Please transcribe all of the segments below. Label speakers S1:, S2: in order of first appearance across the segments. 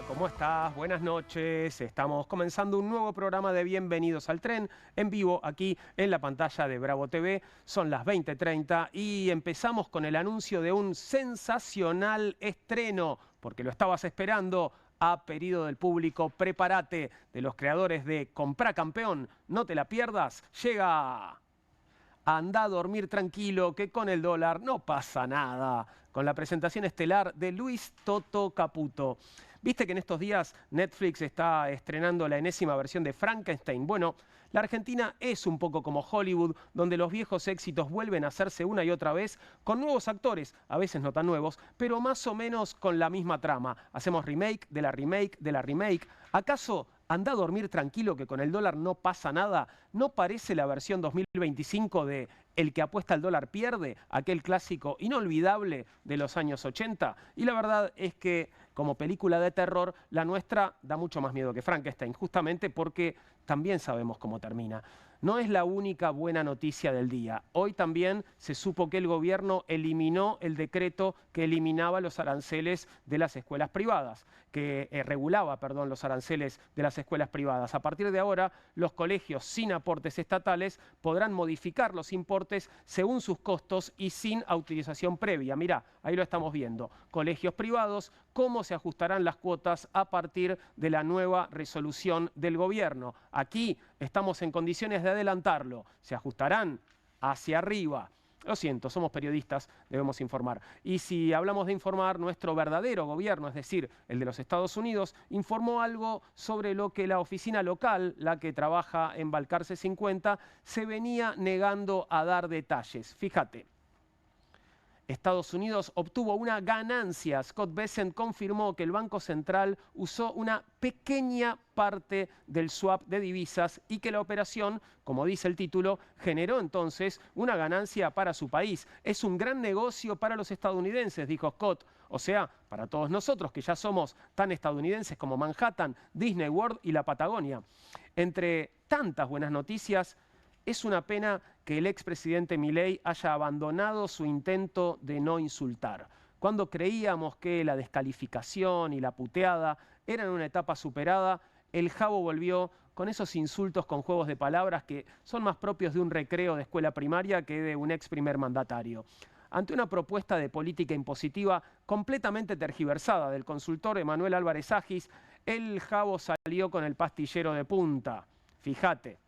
S1: ¿Cómo estás? Buenas noches. Estamos comenzando un nuevo programa de Bienvenidos al Tren en vivo aquí en la pantalla de Bravo TV. Son las 20:30 y empezamos con el anuncio de un sensacional estreno, porque lo estabas esperando. A pedido del público, prepárate, de los creadores de Comprá Campeón, no te la pierdas, llega Andá a dormir tranquilo, que con el dólar no pasa nada, con la presentación estelar de Luis Toto Caputo. ¿Viste que en estos días Netflix está estrenando la enésima versión de Frankenstein? Bueno, la Argentina es un poco como Hollywood, donde los viejos éxitos vuelven a hacerse una y otra vez con nuevos actores, a veces no tan nuevos, pero más o menos con la misma trama. Hacemos remake de la remake de la remake. ¿Acaso Andá a dormir tranquilo que con el dólar no pasa nada? ¿No parece la versión 2025 de El que apuesta al dólar pierde? Aquel clásico inolvidable de los años 80. Y la verdad es que como película de terror, la nuestra da mucho más miedo que Frankenstein, justamente porque también sabemos cómo termina. No es la única buena noticia del día. Hoy también se supo que el gobierno eliminó el decreto que eliminaba los aranceles de las escuelas privadas, que regulaba, perdón, los aranceles de las escuelas privadas. A partir de ahora, los colegios sin aportes estatales podrán modificar los importes según sus costos y sin autorización previa. Mirá, ahí lo estamos viendo. Colegios privados, cómo se ajustarán las cuotas a partir de la nueva resolución del gobierno. Aquí estamos en condiciones de adelantarlo. Se ajustarán hacia arriba. Lo siento, somos periodistas, debemos informar. Y si hablamos de informar, nuestro verdadero gobierno, es decir, el de los Estados Unidos, informó algo sobre lo que la oficina local, la que trabaja en Balcarce 50, se venía negando a dar detalles. Fíjate. Estados Unidos obtuvo una ganancia. Scott Bessent confirmó que el Banco Central usó una pequeña parte del swap de divisas y que la operación, como dice el título, generó entonces una ganancia para su país. Es un gran negocio para los estadounidenses, dijo Scott. O sea, para todos nosotros que ya somos tan estadounidenses como Manhattan, Disney World y la Patagonia. Entre tantas buenas noticias, es una pena que el expresidente Milei haya abandonado su intento de no insultar. Cuando creíamos que la descalificación y la puteada eran una etapa superada, el Jabo volvió con esos insultos con juegos de palabras que son más propios de un recreo de escuela primaria que de un ex primer mandatario. Ante una propuesta de política impositiva completamente tergiversada del consultor Emanuel Álvarez Agis, el Jabo salió con el pastillero de punta. Fíjate.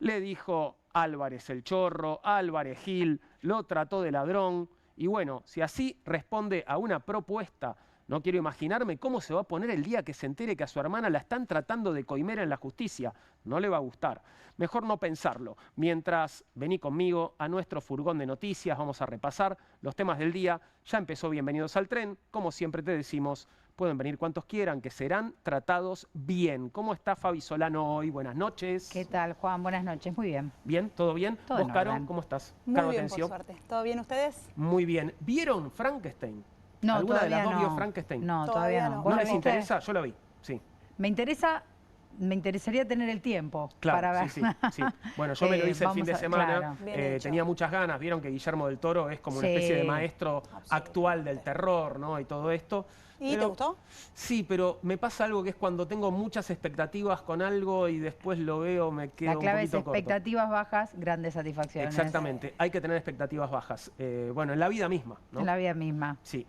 S1: Le dijo Álvarez el chorro, Álvarez Gil, lo trató de ladrón. Y bueno, si así responde a una propuesta, no quiero imaginarme cómo se va a poner el día que se entere que a su hermana la están tratando de coimera en la justicia. No le va a gustar. Mejor no pensarlo. Mientras vení conmigo a nuestro furgón de noticias, vamos a repasar los temas del día. Ya empezó Bienvenidos al Tren. Como siempre te decimos, pueden venir cuantos quieran, que serán tratados bien. ¿Cómo está Fabi Solano hoy? Buenas noches.
S2: ¿Qué tal, Juan? Buenas noches, muy bien.
S1: ¿Bien? ¿Todo bien?
S2: Todo
S1: ¿Vos,
S2: en
S1: Caro,
S2: orden.
S1: cómo estás?
S3: Muy
S1: Caro
S3: bien,
S1: Atencio.
S3: por suerte. ¿Todo bien ustedes?
S1: Muy bien. ¿Vieron Frankenstein?
S2: No,
S1: ¿Alguna de las
S2: todavía
S1: dos vio
S2: no.
S1: Frankenstein?
S2: No,
S3: Todavía
S2: todavía
S3: no.
S2: no.
S1: ¿No
S2: ¿Vos
S1: les
S2: la viste?
S1: interesa? Yo la vi, sí.
S2: Me interesaría tener el tiempo
S1: Claro,
S2: para ver.
S1: sí. Bueno, yo me lo hice el fin de
S2: Vamos a-
S1: semana,
S2: claro.
S3: Bien hecho.
S1: tenía muchas ganas, vieron que Guillermo del Toro es como una
S2: Sí.
S1: especie de maestro
S3: Absolutamente.
S1: actual del terror, ¿no? Y todo esto.
S3: ¿Y
S1: Pero-
S3: te gustó?
S1: Sí, pero me pasa algo que es cuando tengo muchas expectativas con algo y después lo veo, me quedo
S2: La clave
S1: un
S2: es
S1: poquito corto.
S2: expectativas bajas, grandes satisfacciones.
S1: Exactamente, hay que tener expectativas bajas. Bueno, en la vida misma, ¿no?
S2: En la vida misma.
S1: Sí,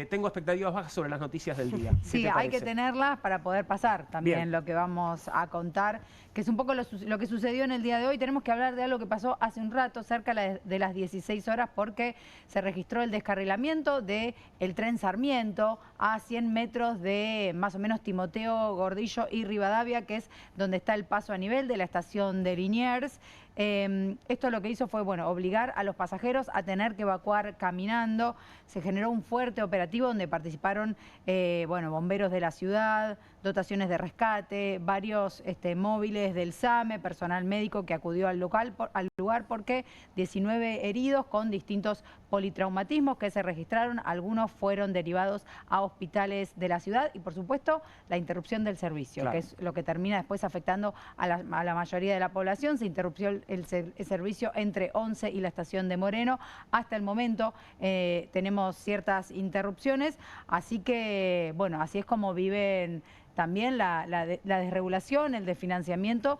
S1: tengo expectativas bajas sobre las noticias del día. ¿Qué
S2: Sí,
S1: te
S2: hay que
S1: parece?
S2: tenerlas para poder pasar también
S1: Bien.
S2: lo que vamos a contar, que es un poco lo que sucedió en el día de hoy. Tenemos que hablar de algo que pasó hace un rato, cerca de las 16 horas, porque se registró el descarrilamiento del tren Sarmiento a 100 metros de más o menos Timoteo, Gordillo y Rivadavia, que es donde está el paso a nivel de la estación de Liniers. Esto lo que hizo fue, bueno, obligar a los pasajeros a tener que evacuar caminando. Se generó un fuerte operativo donde participaron, bueno, bomberos de la ciudad, dotaciones de rescate, varios móviles del SAME, personal médico que acudió al lugar porque 19 heridos con distintos politraumatismos que se registraron. Algunos fueron derivados a hospitales hospitales de la ciudad y, por supuesto, la interrupción del servicio,
S1: Claro.
S2: que es lo que termina después afectando a la mayoría de la población. Se interrumpió el servicio entre 11 y la estación de Moreno. Hasta el momento tenemos ciertas interrupciones, así que, bueno, así es como viven también la desregulación, el desfinanciamiento,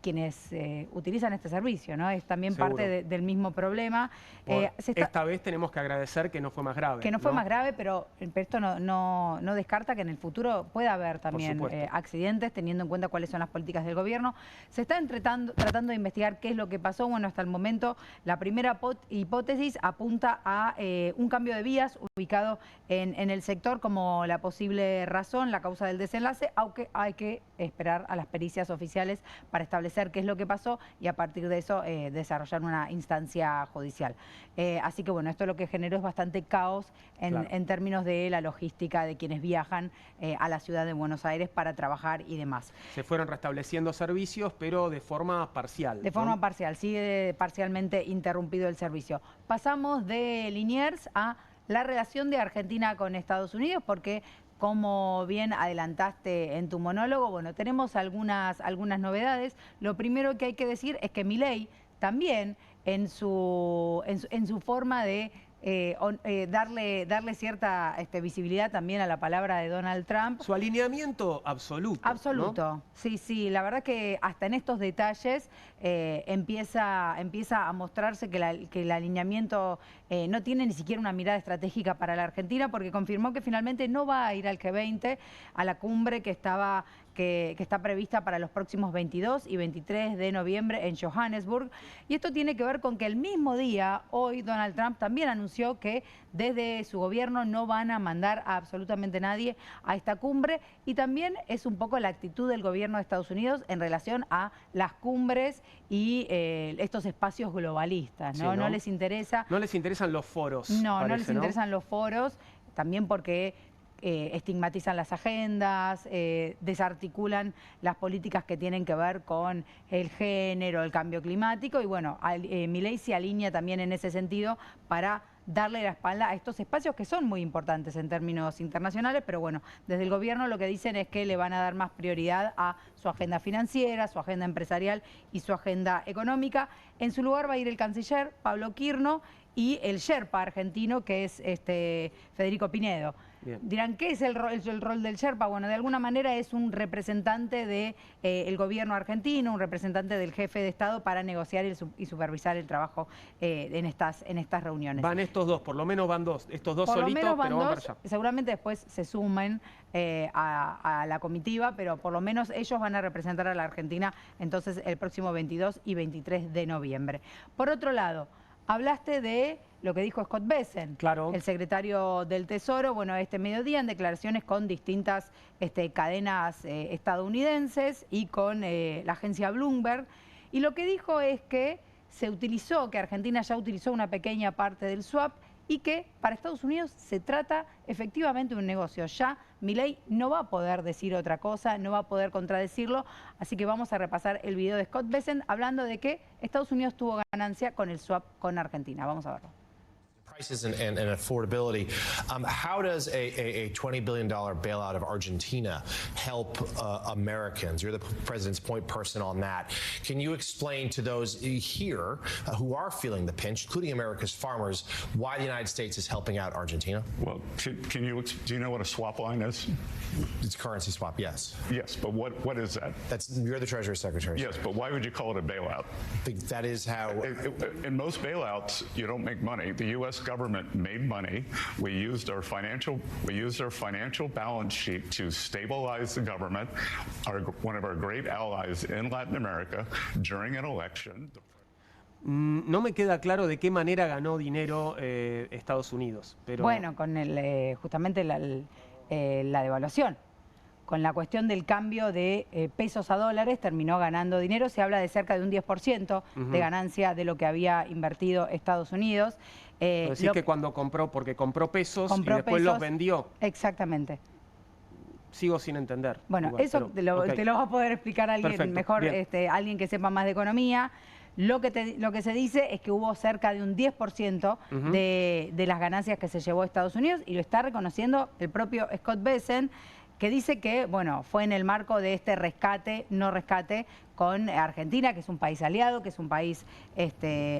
S2: quienes utilizan este servicio, ¿no? Es también
S1: Seguro.
S2: parte del mismo problema.
S1: Esta vez tenemos que agradecer que no fue más grave.
S2: Que no fue más grave, pero esto no descarta que en el futuro pueda haber también accidentes, teniendo en cuenta cuáles son las políticas del gobierno. Se está tratando de investigar qué es lo que pasó. Bueno, hasta el momento la primera hipótesis apunta a un cambio de vías ubicado en el sector como la posible razón, la causa del desenlace, aunque hay que esperar a las pericias oficiales para establecer qué es lo que pasó y a partir de eso desarrollar una instancia judicial. Así que bueno, esto lo que generó es bastante caos en términos de la logística de quienes viajan a la ciudad de Buenos Aires para trabajar y demás.
S1: Se fueron restableciendo servicios, pero de forma parcial.
S2: De forma parcial, sigue parcialmente interrumpido el servicio. Pasamos de Liniers a la relación de Argentina con Estados Unidos, porque como bien adelantaste en tu monólogo, bueno, tenemos algunas novedades. Lo primero que hay que decir es que Milei también en su forma de darle cierta visibilidad también a la palabra de Donald Trump.
S1: Su alineamiento absoluto.
S2: Absoluto,
S1: ¿no?
S2: sí, la verdad que hasta en estos detalles empieza a mostrarse que el alineamiento no tiene ni siquiera una mirada estratégica para la Argentina, porque confirmó que finalmente no va a ir al G20, a la cumbre que está prevista para los próximos 22 y 23 de noviembre en Johannesburg. Y esto tiene que ver con que el mismo día, hoy, Donald Trump también anunció que desde su gobierno no van a mandar a absolutamente nadie a esta cumbre, y también es un poco la actitud del gobierno de Estados Unidos en relación a las cumbres y estos espacios globalistas, ¿no?
S1: Sí, ¿no?
S2: No les interesa.
S1: No les interesan los foros.
S2: No,
S1: parece,
S2: no les interesan los foros, también porque estigmatizan las agendas, desarticulan las políticas que tienen que ver con el género, el cambio climático, y bueno, Milei se alinea también en ese sentido para darle la espalda a estos espacios que son muy importantes en términos internacionales, pero bueno, desde el gobierno lo que dicen es que le van a dar más prioridad a su agenda financiera, su agenda empresarial y su agenda económica. En su lugar va a ir el canciller Pablo Quirno y el Sherpa argentino, que es Federico Pinedo.
S1: Bien.
S2: Dirán, ¿qué es el rol del Sherpa? Bueno, de alguna manera es un representante del gobierno argentino, un representante del jefe de Estado para negociar y supervisar el trabajo en estas reuniones.
S1: Van estos dos, por lo menos van dos. Estos dos solitos, pero van para allá.
S2: Seguramente después se sumen a la comitiva, pero por lo menos ellos van a representar a la Argentina entonces el próximo 22 y 23 de noviembre. Por otro lado, hablaste de lo que dijo Scott Bessent,
S1: claro,
S2: el secretario del Tesoro, bueno, este mediodía en declaraciones con distintas cadenas estadounidenses y con la agencia Bloomberg. Y lo que dijo es que que Argentina ya utilizó una pequeña parte del swap y que para Estados Unidos se trata efectivamente de un negocio. Ya Milei no va a poder decir otra cosa, no va a poder contradecirlo, así que vamos a repasar el video de Scott Bessent hablando de que Estados Unidos tuvo ganancia con el swap con Argentina. Vamos a verlo.
S3: Prices and affordability. How does a $20 billion bailout of Argentina help Americans? You're the president's point person on that. Can you explain to those here who are feeling the pinch, including America's farmers, why the United States is helping out Argentina?
S4: Well, do you know what a swap line is?
S3: It's a currency swap, yes.
S4: Yes, but what is that?
S3: You're the Treasury Secretary.
S4: Yes, but why would you call it a bailout?
S3: That is how...
S4: In most bailouts, you don't make money. The U.S. government made money. We used our financial balance sheet to stabilize the government, one of our great allies in Latin America, during an election.
S1: No me queda claro de qué manera ganó dinero Estados Unidos. Pero...
S2: Bueno, con justamente la devaluación. Con la cuestión del cambio de pesos a dólares terminó ganando dinero. Se habla de cerca de un 10% de ganancia de lo que había invertido Estados Unidos.
S1: Decís que cuando compró, porque compró pesos y después los vendió.
S2: Exactamente.
S1: Sigo sin entender.
S2: Bueno, igual, eso pero, te lo va a poder explicar alguien. Perfecto, mejor alguien que sepa más de economía. Lo que se dice es que hubo cerca de un 10% de las ganancias que se llevó a Estados Unidos, y lo está reconociendo el propio Scott Bessent, que dice que, bueno, fue en el marco de este rescate, no rescate, con Argentina, que es un país aliado, que es un país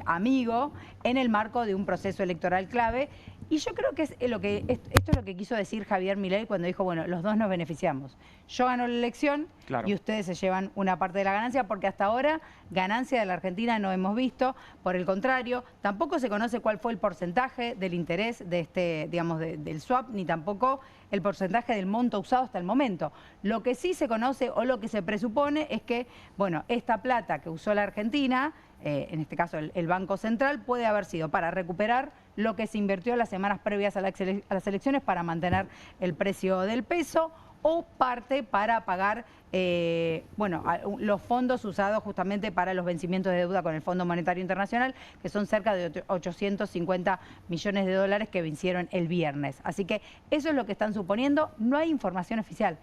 S2: amigo, en el marco de un proceso electoral clave. Y yo creo que, esto es lo que quiso decir Javier Milei cuando dijo, bueno, los dos nos beneficiamos. Yo gano la elección y ustedes se llevan una parte de la ganancia, porque hasta ahora ganancia de la Argentina no hemos visto. Por el contrario, tampoco se conoce cuál fue el porcentaje del interés de digamos, del swap, ni tampoco el porcentaje del monto usado hasta el momento. Lo que sí se conoce o lo que se presupone es que, bueno, esta plata que usó la Argentina, en este caso el Banco Central, puede haber sido para recuperar lo que se invirtió las semanas previas a las elecciones para mantener el precio del peso, o parte para pagar los fondos usados justamente para los vencimientos de deuda con el Fondo Monetario Internacional, que son cerca de 850 millones de dólares que vencieron el viernes. Así que eso es lo que están suponiendo. No hay información oficial,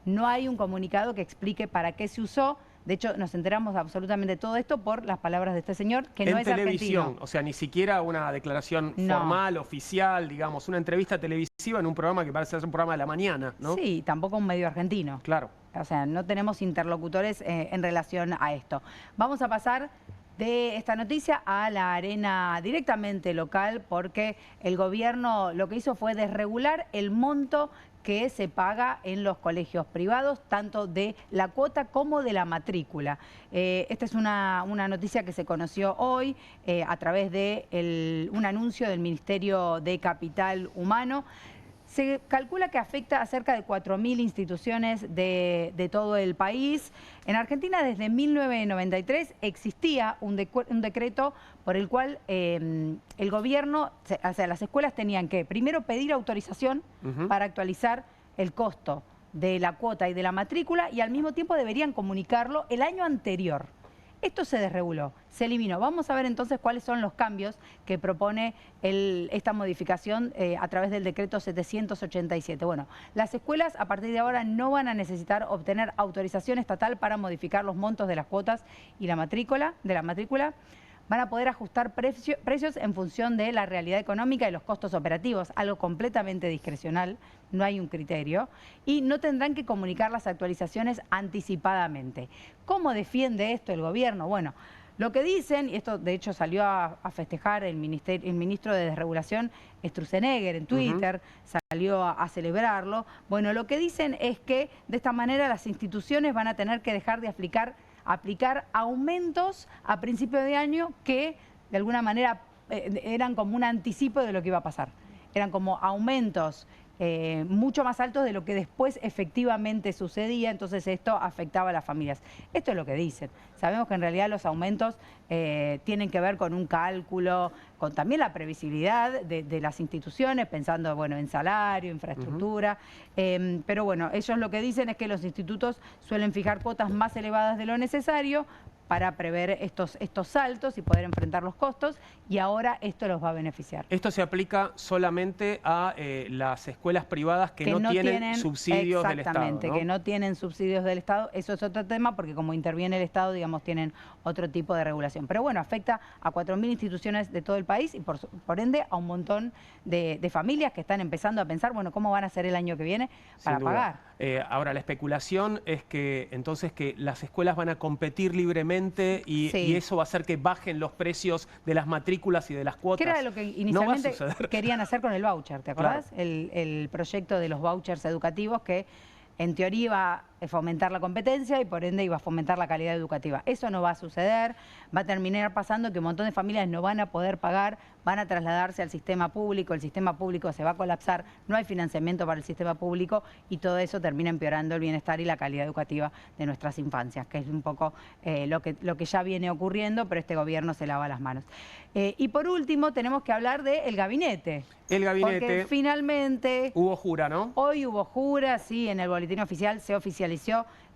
S2: no hay un comunicado que explique para qué se usó. De hecho, nos enteramos de absolutamente todo esto por las palabras de este señor, que no es
S1: televisión,
S2: argentino.
S1: O sea, ni siquiera una declaración formal, oficial, digamos, una entrevista televisiva en un programa que parece ser un programa de la mañana, ¿no?
S2: Sí, tampoco un medio argentino.
S1: Claro.
S2: O sea, no tenemos interlocutores en relación a esto. Vamos a pasar de esta noticia a la arena directamente local, porque el gobierno lo que hizo fue desregular el monto que se paga en los colegios privados, tanto de la cuota como de la matrícula. Esta es una noticia que se conoció hoy a través de un anuncio del Ministerio de Capital Humano. Se calcula que afecta a cerca de 4.000 instituciones de todo el país. En Argentina, desde 1993, existía un decreto por el cual el gobierno, o sea, las escuelas tenían que primero pedir autorización para actualizar el costo de la cuota y de la matrícula, y al mismo tiempo deberían comunicarlo el año anterior. Esto se desreguló, se eliminó. Vamos a ver entonces cuáles son los cambios que propone esta modificación a través del decreto 787. Bueno, las escuelas a partir de ahora no van a necesitar obtener autorización estatal para modificar los montos de las cuotas y la matrícula. Van a poder ajustar precios en función de la realidad económica y los costos operativos, algo completamente discrecional, no hay un criterio, y no tendrán que comunicar las actualizaciones anticipadamente. ¿Cómo defiende esto el gobierno? Bueno, lo que dicen, y esto de hecho salió a festejar el ministro de Desregulación, Sturzenegger, en Twitter, salió a celebrarlo. Bueno, lo que dicen es que de esta manera las instituciones van a tener que dejar de aplicar aumentos a principio de año que de alguna manera eran como un anticipo de lo que iba a pasar. Eran como aumentos mucho más altos de lo que después efectivamente sucedía, entonces esto afectaba a las familias. Esto es lo que dicen. Sabemos que en realidad los aumentos tienen que ver con un cálculo, con también la previsibilidad de las instituciones, pensando bueno, en salario, infraestructura, pero bueno, ellos lo que dicen es que los institutos suelen fijar cuotas más elevadas de lo necesario para prever estos saltos y poder enfrentar los costos, y ahora esto los va a beneficiar.
S1: Esto se aplica solamente a las escuelas privadas que no tienen subsidios del Estado, ¿no?
S2: Exactamente, que no tienen subsidios del Estado. Eso es otro tema, porque como interviene el Estado, digamos, tienen otro tipo de regulación. Pero bueno, afecta a 4.000 instituciones de todo el país y por ende a un montón de familias que están empezando a pensar, bueno, ¿cómo van a hacer el año que viene para pagar?
S1: Ahora, la especulación es que entonces que las escuelas van a competir libremente y eso va a hacer que bajen los precios de las matrículas y de las cuotas.
S2: Que era lo que inicialmente querían hacer con el voucher, ¿te acordás? Claro. El proyecto de los vouchers educativos que en teoría iba a fomentar la competencia y por ende iba a fomentar la calidad educativa. Eso no va a suceder, va a terminar pasando que un montón de familias no van a poder pagar, van a trasladarse al sistema público, el sistema público se va a colapsar, no hay financiamiento para el sistema público y todo eso termina empeorando el bienestar y la calidad educativa de nuestras infancias, que es un poco lo que ya viene ocurriendo, pero este gobierno se lava las manos. Y por último tenemos que hablar del gabinete.
S1: El gabinete.
S2: Porque finalmente...
S1: Hubo jura, ¿no?
S2: Hoy hubo jura, sí, en el boletín oficial se oficializó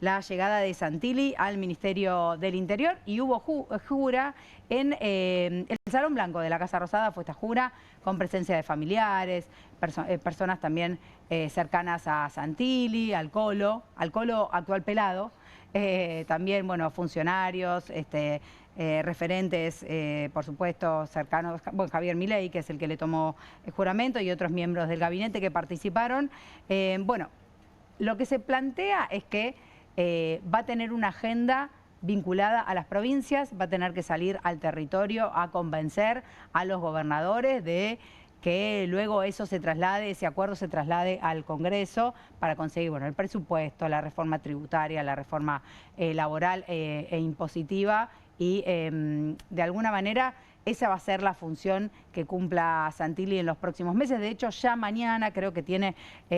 S2: la llegada de Santilli al Ministerio del Interior y hubo jura en el Salón Blanco de la Casa Rosada. Fue esta jura con presencia de familiares, personas también cercanas a Santilli, al Colo actual pelado, también, bueno, funcionarios, referentes, por supuesto, cercanos, bueno, Javier Milei, que es el que le tomó el juramento, y otros miembros del gabinete que participaron. Bueno, lo que se plantea es que va a tener una agenda vinculada a las provincias, va a tener que salir al territorio a convencer a los gobernadores de que luego eso se traslade, ese acuerdo se traslade al Congreso para conseguir, bueno, el presupuesto, la reforma tributaria, la reforma laboral e impositiva, y de alguna manera esa va a ser la función que cumpla Santilli en los próximos meses. De hecho, ya mañana creo que tiene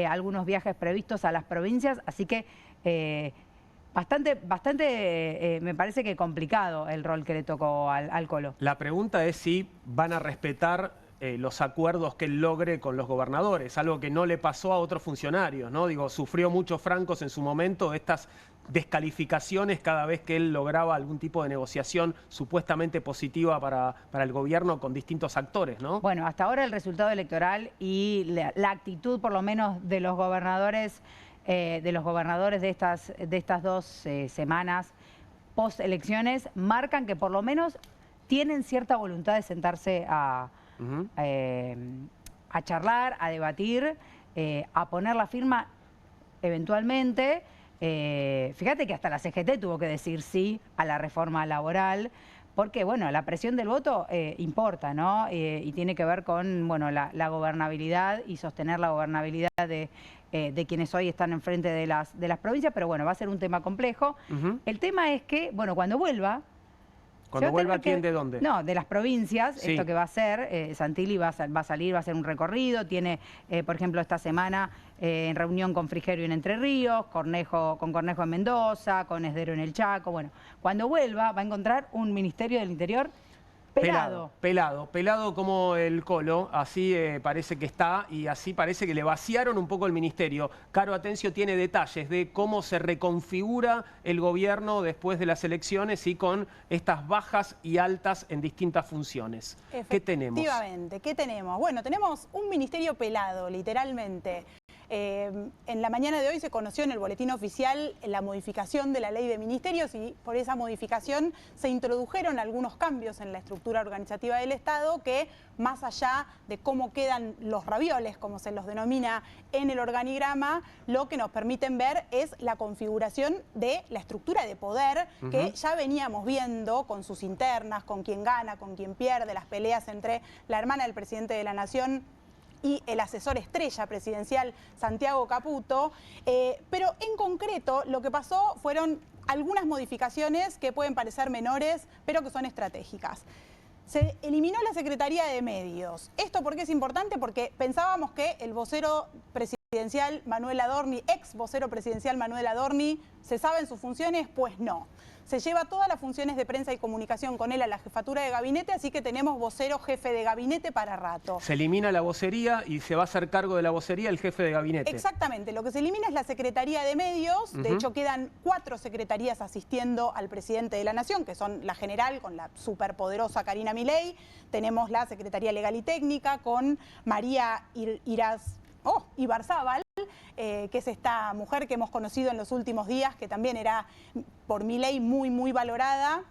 S2: algunos viajes previstos a las provincias, así que bastante me parece que complicado el rol que le tocó al Colo.
S1: La pregunta es si van a respetar los acuerdos que él logre con los gobernadores, algo que no le pasó a otros funcionarios, ¿no? Digo, sufrió muchos francos en su momento estas descalificaciones cada vez que él lograba algún tipo de negociación supuestamente positiva para el gobierno con distintos actores, ¿no?
S2: Bueno, hasta ahora el resultado electoral y la actitud, por lo menos, de los gobernadores de estas 2 semanas post elecciones, marcan que por lo menos tienen cierta voluntad de sentarse a charlar, a debatir, a poner la firma eventualmente. Fíjate que hasta la CGT tuvo que decir sí a la reforma laboral, porque bueno, la presión del voto importa, ¿no? Y tiene que ver con, bueno, la gobernabilidad y sostener la gobernabilidad de quienes hoy están enfrente de las provincias, pero bueno, va a ser un tema complejo. El tema es que, bueno, cuando vuelva...
S1: ¿Cuando vuelva quién de dónde?
S2: No, de las provincias,
S1: sí.
S2: Esto que va a hacer, Santilli va a salir, va a hacer un recorrido, tiene, por ejemplo, esta semana en reunión con Frigerio en Entre Ríos, con Cornejo en Mendoza, con Esdero en el Chaco. Bueno, cuando vuelva va a encontrar un Ministerio del Interior pelado como el Colo, así parece que está, y así parece que le vaciaron un poco el ministerio. Caro Atencio tiene detalles de cómo se reconfigura el gobierno después de las elecciones y con estas bajas y altas en distintas funciones. ¿Qué tenemos?
S5: Efectivamente, ¿qué tenemos? Bueno, tenemos un ministerio pelado, literalmente. En la mañana de hoy se conoció en el boletín oficial la modificación de la ley de ministerios, y por esa modificación se introdujeron algunos cambios en la estructura organizativa del Estado que, más allá de cómo quedan los ravioles, como se los denomina en el organigrama, lo que nos permiten ver es la configuración de la estructura de poder que ya veníamos viendo con sus internas, con quién gana, con quién pierde, las peleas entre la hermana del presidente de la Nación y el asesor estrella presidencial Santiago Caputo, pero en concreto lo que pasó fueron algunas modificaciones que pueden parecer menores, pero que son estratégicas. Se eliminó la Secretaría de Medios. ¿Esto por qué es importante? Porque pensábamos que el vocero presidencial Manuel Adorni, ex vocero presidencial Manuel Adorni, ¿cesaba en sus funciones? Pues no. Se lleva todas las funciones de prensa y comunicación con él a la jefatura de gabinete, así que tenemos vocero jefe de gabinete para rato.
S1: Se elimina la vocería y se va a hacer cargo de la vocería el jefe de gabinete.
S5: Exactamente, lo que se elimina es la Secretaría de Medios. De hecho, quedan 4 secretarías asistiendo al presidente de la Nación, que son la general con la superpoderosa Karina Milei. Tenemos la Secretaría Legal y Técnica con María Ibarzábal, que es esta mujer que hemos conocido en los últimos días, que también era por Milei muy valorada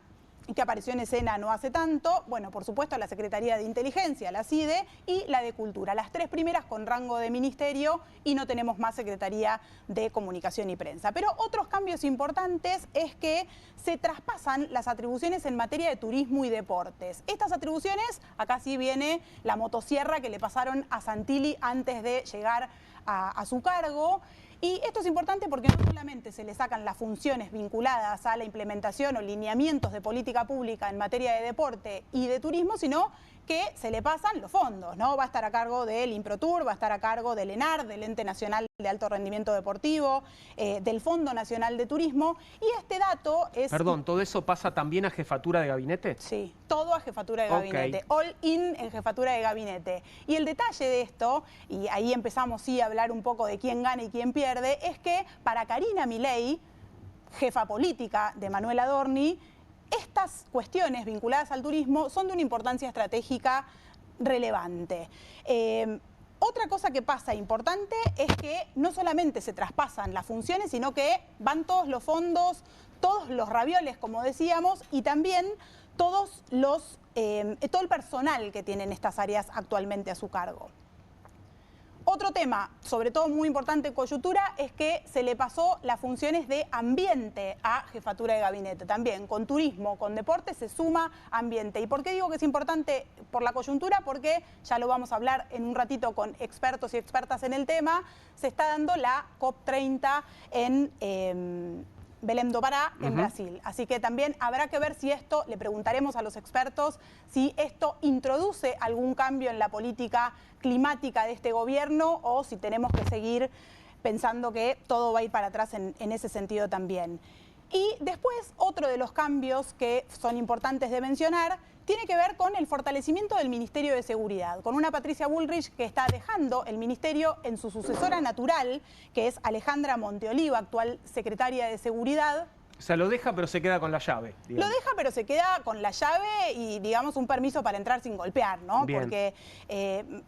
S5: y que apareció en escena no hace tanto. Bueno, por supuesto, la Secretaría de Inteligencia, la CIDE, y la de Cultura. Las 3 primeras con rango de ministerio, y no tenemos más Secretaría de Comunicación y Prensa. Pero otros cambios importantes es que se traspasan las atribuciones en materia de turismo y deportes. Estas atribuciones, acá sí viene la motosierra que le pasaron a Santilli antes de llegar a su cargo. Y esto es importante porque no solamente se le sacan las funciones vinculadas a la implementación o lineamientos de política pública en materia de deporte y de turismo, sino que se le pasan los fondos, ¿no? Va a estar a cargo del IMPROTUR, va a estar a cargo del ENAR, del Ente Nacional de Alto Rendimiento Deportivo, del Fondo Nacional de Turismo. Y este dato es...
S1: Perdón, ¿todo eso pasa también a jefatura de gabinete?
S5: Sí, todo a jefatura de gabinete. All in en jefatura de gabinete. Y el detalle de esto, y ahí empezamos sí a hablar un poco de quién gana y quién pierde, es que para Karina Milei, jefa política de Manuel Adorni, estas cuestiones vinculadas al turismo son de una importancia estratégica relevante. Otra cosa que pasa importante es que no solamente se traspasan las funciones, sino que van todos los fondos, todos los ravioles, como decíamos, y también todo el personal que tienen estas áreas actualmente a su cargo. Otro tema, sobre todo muy importante en coyuntura, es que se le pasó las funciones de ambiente a jefatura de gabinete. También con turismo, con deporte se suma ambiente. ¿Y por qué digo que es importante por la coyuntura? Porque ya lo vamos a hablar en un ratito con expertos y expertas en el tema. Se está dando la COP30 en Belém do Pará, en Brasil. Así que también habrá que ver si esto, le preguntaremos a los expertos, si esto introduce algún cambio en la política climática de este gobierno o si tenemos que seguir pensando que todo va a ir para atrás en ese sentido también. Y después, otro de los cambios que son importantes de mencionar tiene que ver con el fortalecimiento del Ministerio de Seguridad, con una Patricia Bullrich que está dejando el ministerio en su sucesora natural, que es Alejandra Monteoliva, actual secretaria de Seguridad.
S1: O sea, lo deja pero se queda con la llave. Digamos.
S5: Lo deja pero se queda con la llave y, digamos, un permiso para entrar sin golpear, ¿no?
S1: Bien.
S5: Porque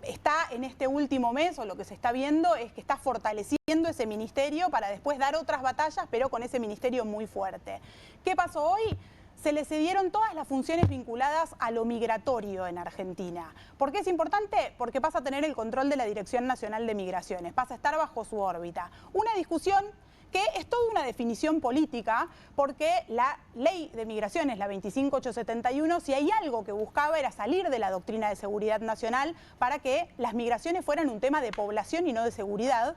S5: está en este último mes, o lo que se está viendo es que está fortaleciendo ese ministerio para después dar otras batallas, pero con ese ministerio muy fuerte. ¿Qué pasó hoy? Se le cedieron todas las funciones vinculadas a lo migratorio en Argentina. ¿Por qué es importante? Porque pasa a tener el control de la Dirección Nacional de Migraciones, pasa a estar bajo su órbita. Una discusión que es toda una definición política, porque la ley de migraciones, la 25871, si hay algo que buscaba era salir de la doctrina de seguridad nacional para que las migraciones fueran un tema de población y no de seguridad.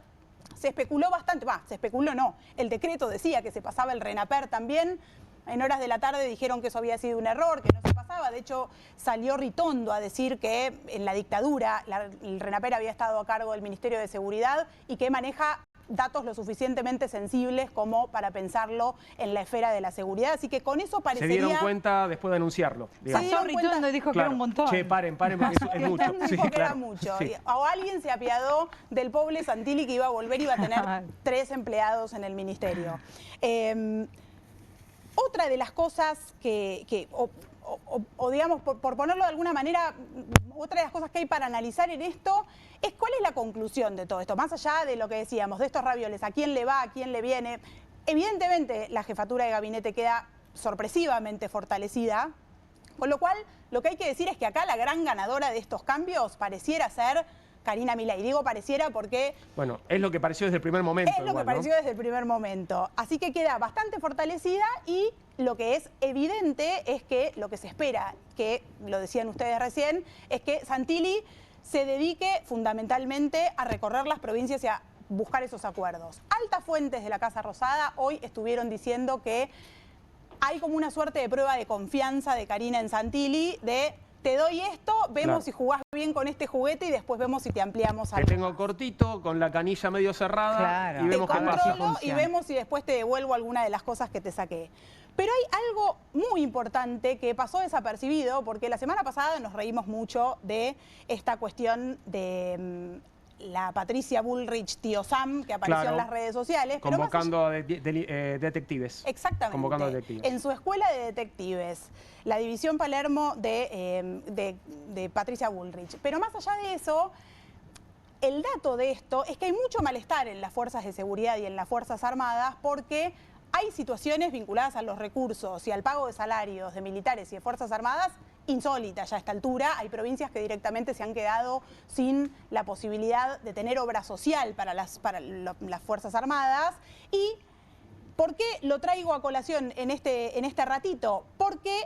S5: Se especuló bastante, se especuló no, el decreto decía que se pasaba el RENAPER también. En horas de la tarde dijeron que eso había sido un error, que no se pasaba. De hecho, salió Ritondo a decir que en la dictadura el RENAPER había estado a cargo del Ministerio de Seguridad y que maneja datos lo suficientemente sensibles como para pensarlo en la esfera de la seguridad. Así que con eso parecería...
S1: Se dieron cuenta después de anunciarlo. Digamos.
S2: Pasó Ritondo y dijo que era un montón.
S1: Che, paren, porque es mucho.
S5: Sí,
S1: Sí,
S5: era mucho.
S1: Sí.
S5: O alguien se apiadó del pobre Santilli que iba a volver y iba a tener 3 empleados en el ministerio. Otra de las cosas o digamos, por ponerlo de alguna manera, otra de las cosas que hay para analizar en esto es cuál es la conclusión de todo esto, más allá de lo que decíamos, de estos ravioles, a quién le va, a quién le viene. Evidentemente, la jefatura de gabinete queda sorpresivamente fortalecida, con lo cual lo que hay que decir es que acá la gran ganadora de estos cambios pareciera ser Karina Milei. Digo pareciera porque...
S1: Bueno, es lo que pareció desde el primer momento.
S5: Es lo que pareció desde el primer momento. Así que queda bastante fortalecida y lo que es evidente es que lo que se espera, que lo decían ustedes recién, es que Santilli se dedique fundamentalmente a recorrer las provincias y a buscar esos acuerdos. Altas fuentes de la Casa Rosada hoy estuvieron diciendo que hay como una suerte de prueba de confianza de Karina en Santilli, de te doy esto, vemos si jugás bien con este juguete y después vemos si te ampliamos algo.
S1: Te tengo cortito, con la canilla medio cerrada, y vemos
S5: te
S1: qué pasa.
S5: controlo y vemos si después te devuelvo alguna de las cosas que te saqué. Pero hay algo muy importante que pasó desapercibido, porque la semana pasada nos reímos mucho de esta cuestión de la Patricia Bullrich, tío Sam, que apareció en las redes sociales.
S1: Convocando a detectives.
S5: Exactamente.
S1: Convocando a detectives.
S5: En su escuela de detectives, la División Palermo de Patricia Bullrich. Pero más allá de eso, el dato de esto es que hay mucho malestar en las fuerzas de seguridad y en las Fuerzas Armadas porque hay situaciones vinculadas a los recursos y al pago de salarios de militares y de Fuerzas Armadas insólitas ya a esta altura. Hay provincias que directamente se han quedado sin la posibilidad de tener obra social para las Fuerzas Armadas. ¿Y por qué lo traigo a colación en este ratito? Porque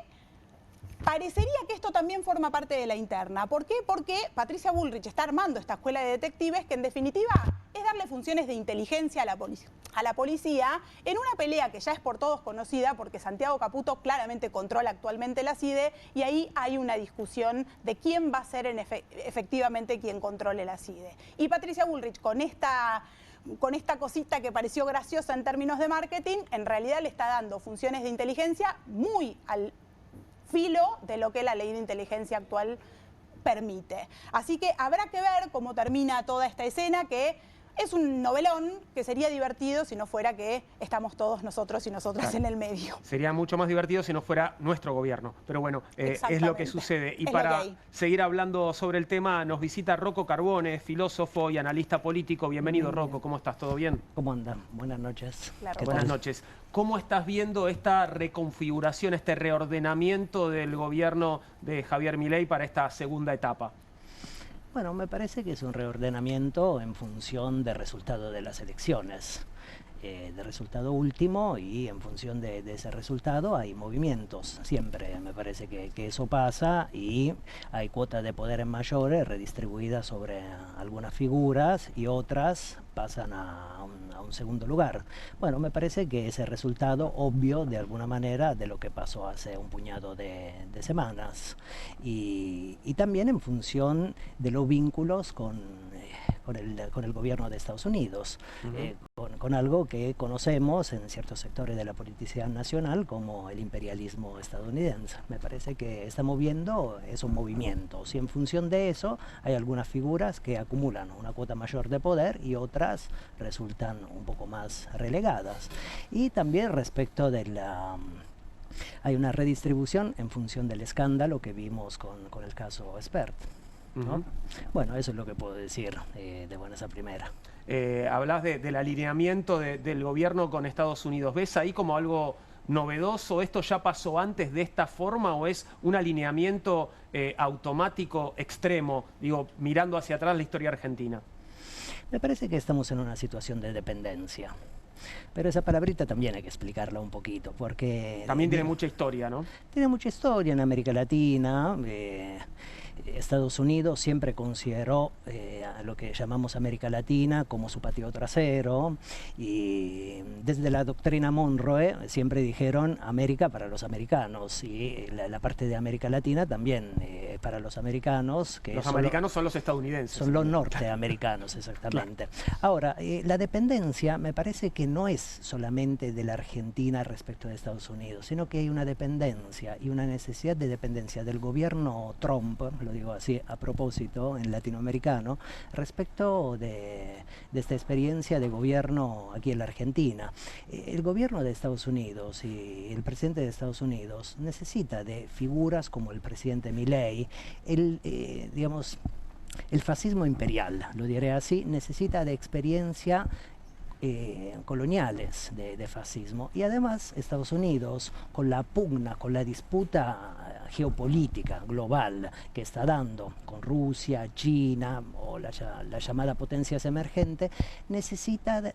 S5: parecería que esto también forma parte de la interna. ¿Por qué? Porque Patricia Bullrich está armando esta escuela de detectives que en definitiva es darle funciones de inteligencia a la policía en una pelea que ya es por todos conocida porque Santiago Caputo claramente controla actualmente la CIDE y ahí hay una discusión de quién va a ser efectivamente quien controle la CIDE. Y Patricia Bullrich con esta cosita que pareció graciosa en términos de marketing, en realidad le está dando funciones de inteligencia muy al filo de lo que la ley de inteligencia actual permite. Así que habrá que ver cómo termina toda esta escena que Es un novelón que sería divertido si no fuera que estamos todos nosotros y nosotras en el medio.
S1: Sería mucho más divertido si no fuera nuestro gobierno. Pero bueno, es lo que sucede. Y
S5: Es
S1: para
S5: lo que hay.
S1: seguir hablando sobre el tema, nos visita Rocco Carbone, filósofo y analista político. Bienvenido, Rocco. ¿Cómo estás? ¿Todo bien?
S6: ¿Cómo andan? Buenas noches.
S5: Claro.
S6: ¿Qué
S1: Buenas
S6: tal?
S1: noches. ¿Cómo estás viendo esta reconfiguración, este reordenamiento del gobierno de Javier Milei para esta segunda etapa?
S6: Bueno, me parece que es un reordenamiento en función del resultado de las elecciones, del resultado último, y en función de ese resultado hay movimientos. Siempre me parece que eso pasa, y hay cuotas de poderes mayores redistribuidas sobre algunas figuras y otras pasan a un segundo lugar. Bueno, me parece que ese resultado obvio de alguna manera de lo que pasó hace un puñado de semanas, y también en función de los vínculos con el gobierno de Estados Unidos, con algo que conocemos en ciertos sectores de la politicidad nacional como el imperialismo estadounidense. Me parece que estamos viendo esos movimientos, y en función de eso hay algunas figuras que acumulan una cuota mayor de poder y otras resultan un poco más relegadas. Y también respecto de la... hay una redistribución en función del escándalo que vimos con el caso Spert, ¿no? Bueno, eso es lo que puedo decir de buenas a primera.
S1: Hablas del alineamiento del gobierno con Estados Unidos. ¿Ves ahí como algo novedoso? ¿Esto ya pasó antes de esta forma o es un alineamiento automático extremo, digo, mirando hacia atrás la historia argentina?
S6: Me parece que estamos en una situación de dependencia. Pero esa palabrita también hay que explicarla un poquito, porque...
S1: También tiene mucha historia, ¿no?
S6: Tiene mucha historia en América Latina. Estados Unidos siempre consideró a lo que llamamos América Latina como su patio trasero, y desde la doctrina Monroe siempre dijeron América para los americanos, y la parte de América Latina también para los americanos. Que
S1: los americanos son los estadounidenses.
S6: Son los norteamericanos, exactamente. Claro. Ahora, la dependencia me parece que no es solamente de la Argentina respecto de Estados Unidos, sino que hay una dependencia y una necesidad de dependencia del gobierno Trump, lo digo así a propósito, en latinoamericano, respecto de esta experiencia de gobierno aquí en la Argentina. El gobierno de Estados Unidos y el presidente de Estados Unidos necesita de figuras como el presidente Milei, digamos, el fascismo imperial, lo diré así, necesita de experiencia coloniales de fascismo, y además Estados Unidos, con la pugna, con la disputa geopolítica global que está dando con Rusia, China o la llamada potencias emergentes, necesita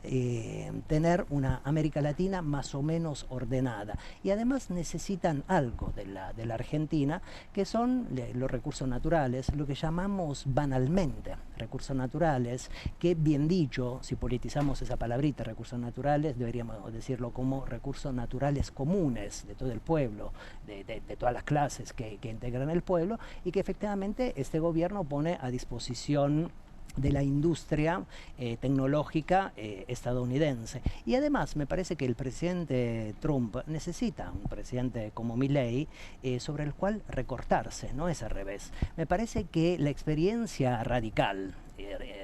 S6: tener una América Latina más o menos ordenada, y además necesitan algo de la Argentina, que son los recursos naturales, lo que llamamos banalmente recursos naturales, que bien dicho, si politizamos esa palabrita, recursos naturales, deberíamos decirlo como recursos naturales comunes de todo el pueblo, de todas las clases que integran el pueblo, y que efectivamente este gobierno pone a disposición de la industria tecnológica estadounidense. Y además me parece que el presidente Trump necesita un presidente como Milei sobre el cual recortarse, no es al revés. Me parece que la experiencia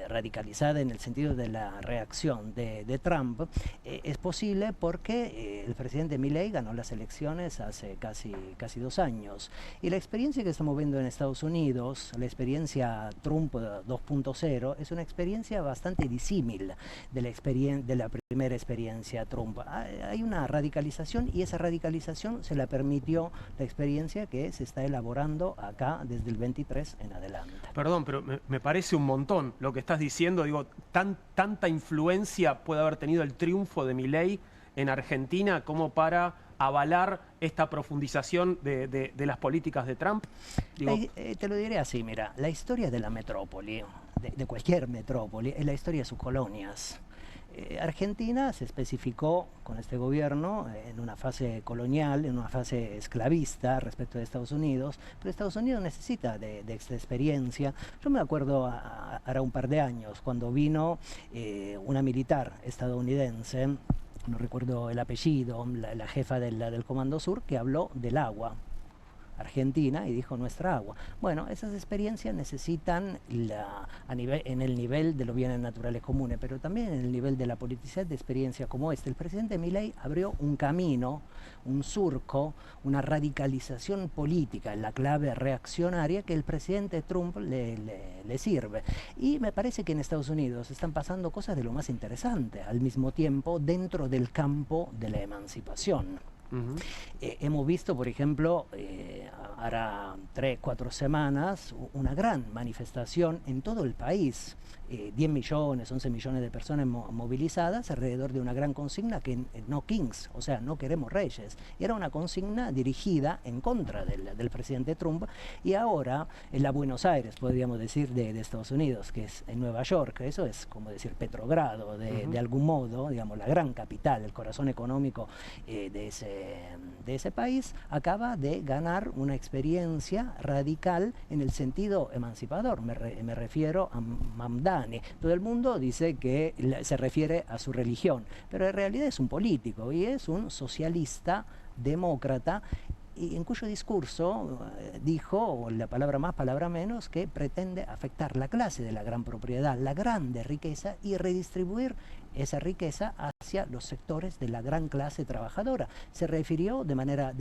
S6: radicalizada en el sentido de la reacción de Trump es posible porque el presidente Milei ganó las elecciones hace casi 2 años, y la experiencia que estamos viendo en Estados Unidos, la experiencia Trump 2.0, es una experiencia bastante disímil de la primera experiencia Trump. Hay una radicalización, y esa radicalización se la permitió la experiencia que se está elaborando acá desde el 23 en adelante.
S1: Perdón, pero me parece un montón lo que estás diciendo. Digo, tanta influencia puede haber tenido el triunfo de Milei en Argentina como para avalar esta profundización de las políticas de Trump. Digo,
S6: te lo diré así, mira, la historia de la metrópoli, de cualquier metrópoli, es la historia de sus colonias. Argentina se especificó con este gobierno en una fase colonial, en una fase esclavista respecto de Estados Unidos, pero Estados Unidos necesita de esta experiencia. Yo me acuerdo hará un par de años cuando vino una militar estadounidense, no recuerdo el apellido, la jefa del Comando Sur, que habló del agua. Argentina y dijo nuestra agua. Bueno, esas experiencias necesitan en el nivel de los bienes naturales comunes, pero también en el nivel de la politicidad de experiencia como este. El presidente Milei abrió un camino, un surco, una radicalización política en la clave reaccionaria que el presidente Trump le sirve. Y me parece que en Estados Unidos están pasando cosas de lo más interesante al mismo tiempo dentro del campo de la emancipación. Hemos visto, por ejemplo, ahora 3 o 4 semanas, una gran manifestación en todo el país. 10 millones, 11 millones de personas movilizadas alrededor de una gran consigna que no kings, o sea, no queremos reyes. Y era una consigna dirigida en contra del presidente Trump. Y ahora en la Buenos Aires, podríamos decir, de Estados Unidos, que es en Nueva York, eso es como decir Petrogrado, de algún modo, digamos, la gran capital, el corazón económico de ese país, acaba de ganar una experiencia radical en el sentido emancipador. Me refiero a Mamdani. Todo el mundo dice que se refiere a su religión, pero en realidad es un político y es un socialista demócrata, y en cuyo discurso dijo, la palabra más, palabra menos, que pretende afectar la clase de la gran propiedad, la grande riqueza, y redistribuir esa riqueza hacia los sectores de la gran clase trabajadora. Se refirió de manera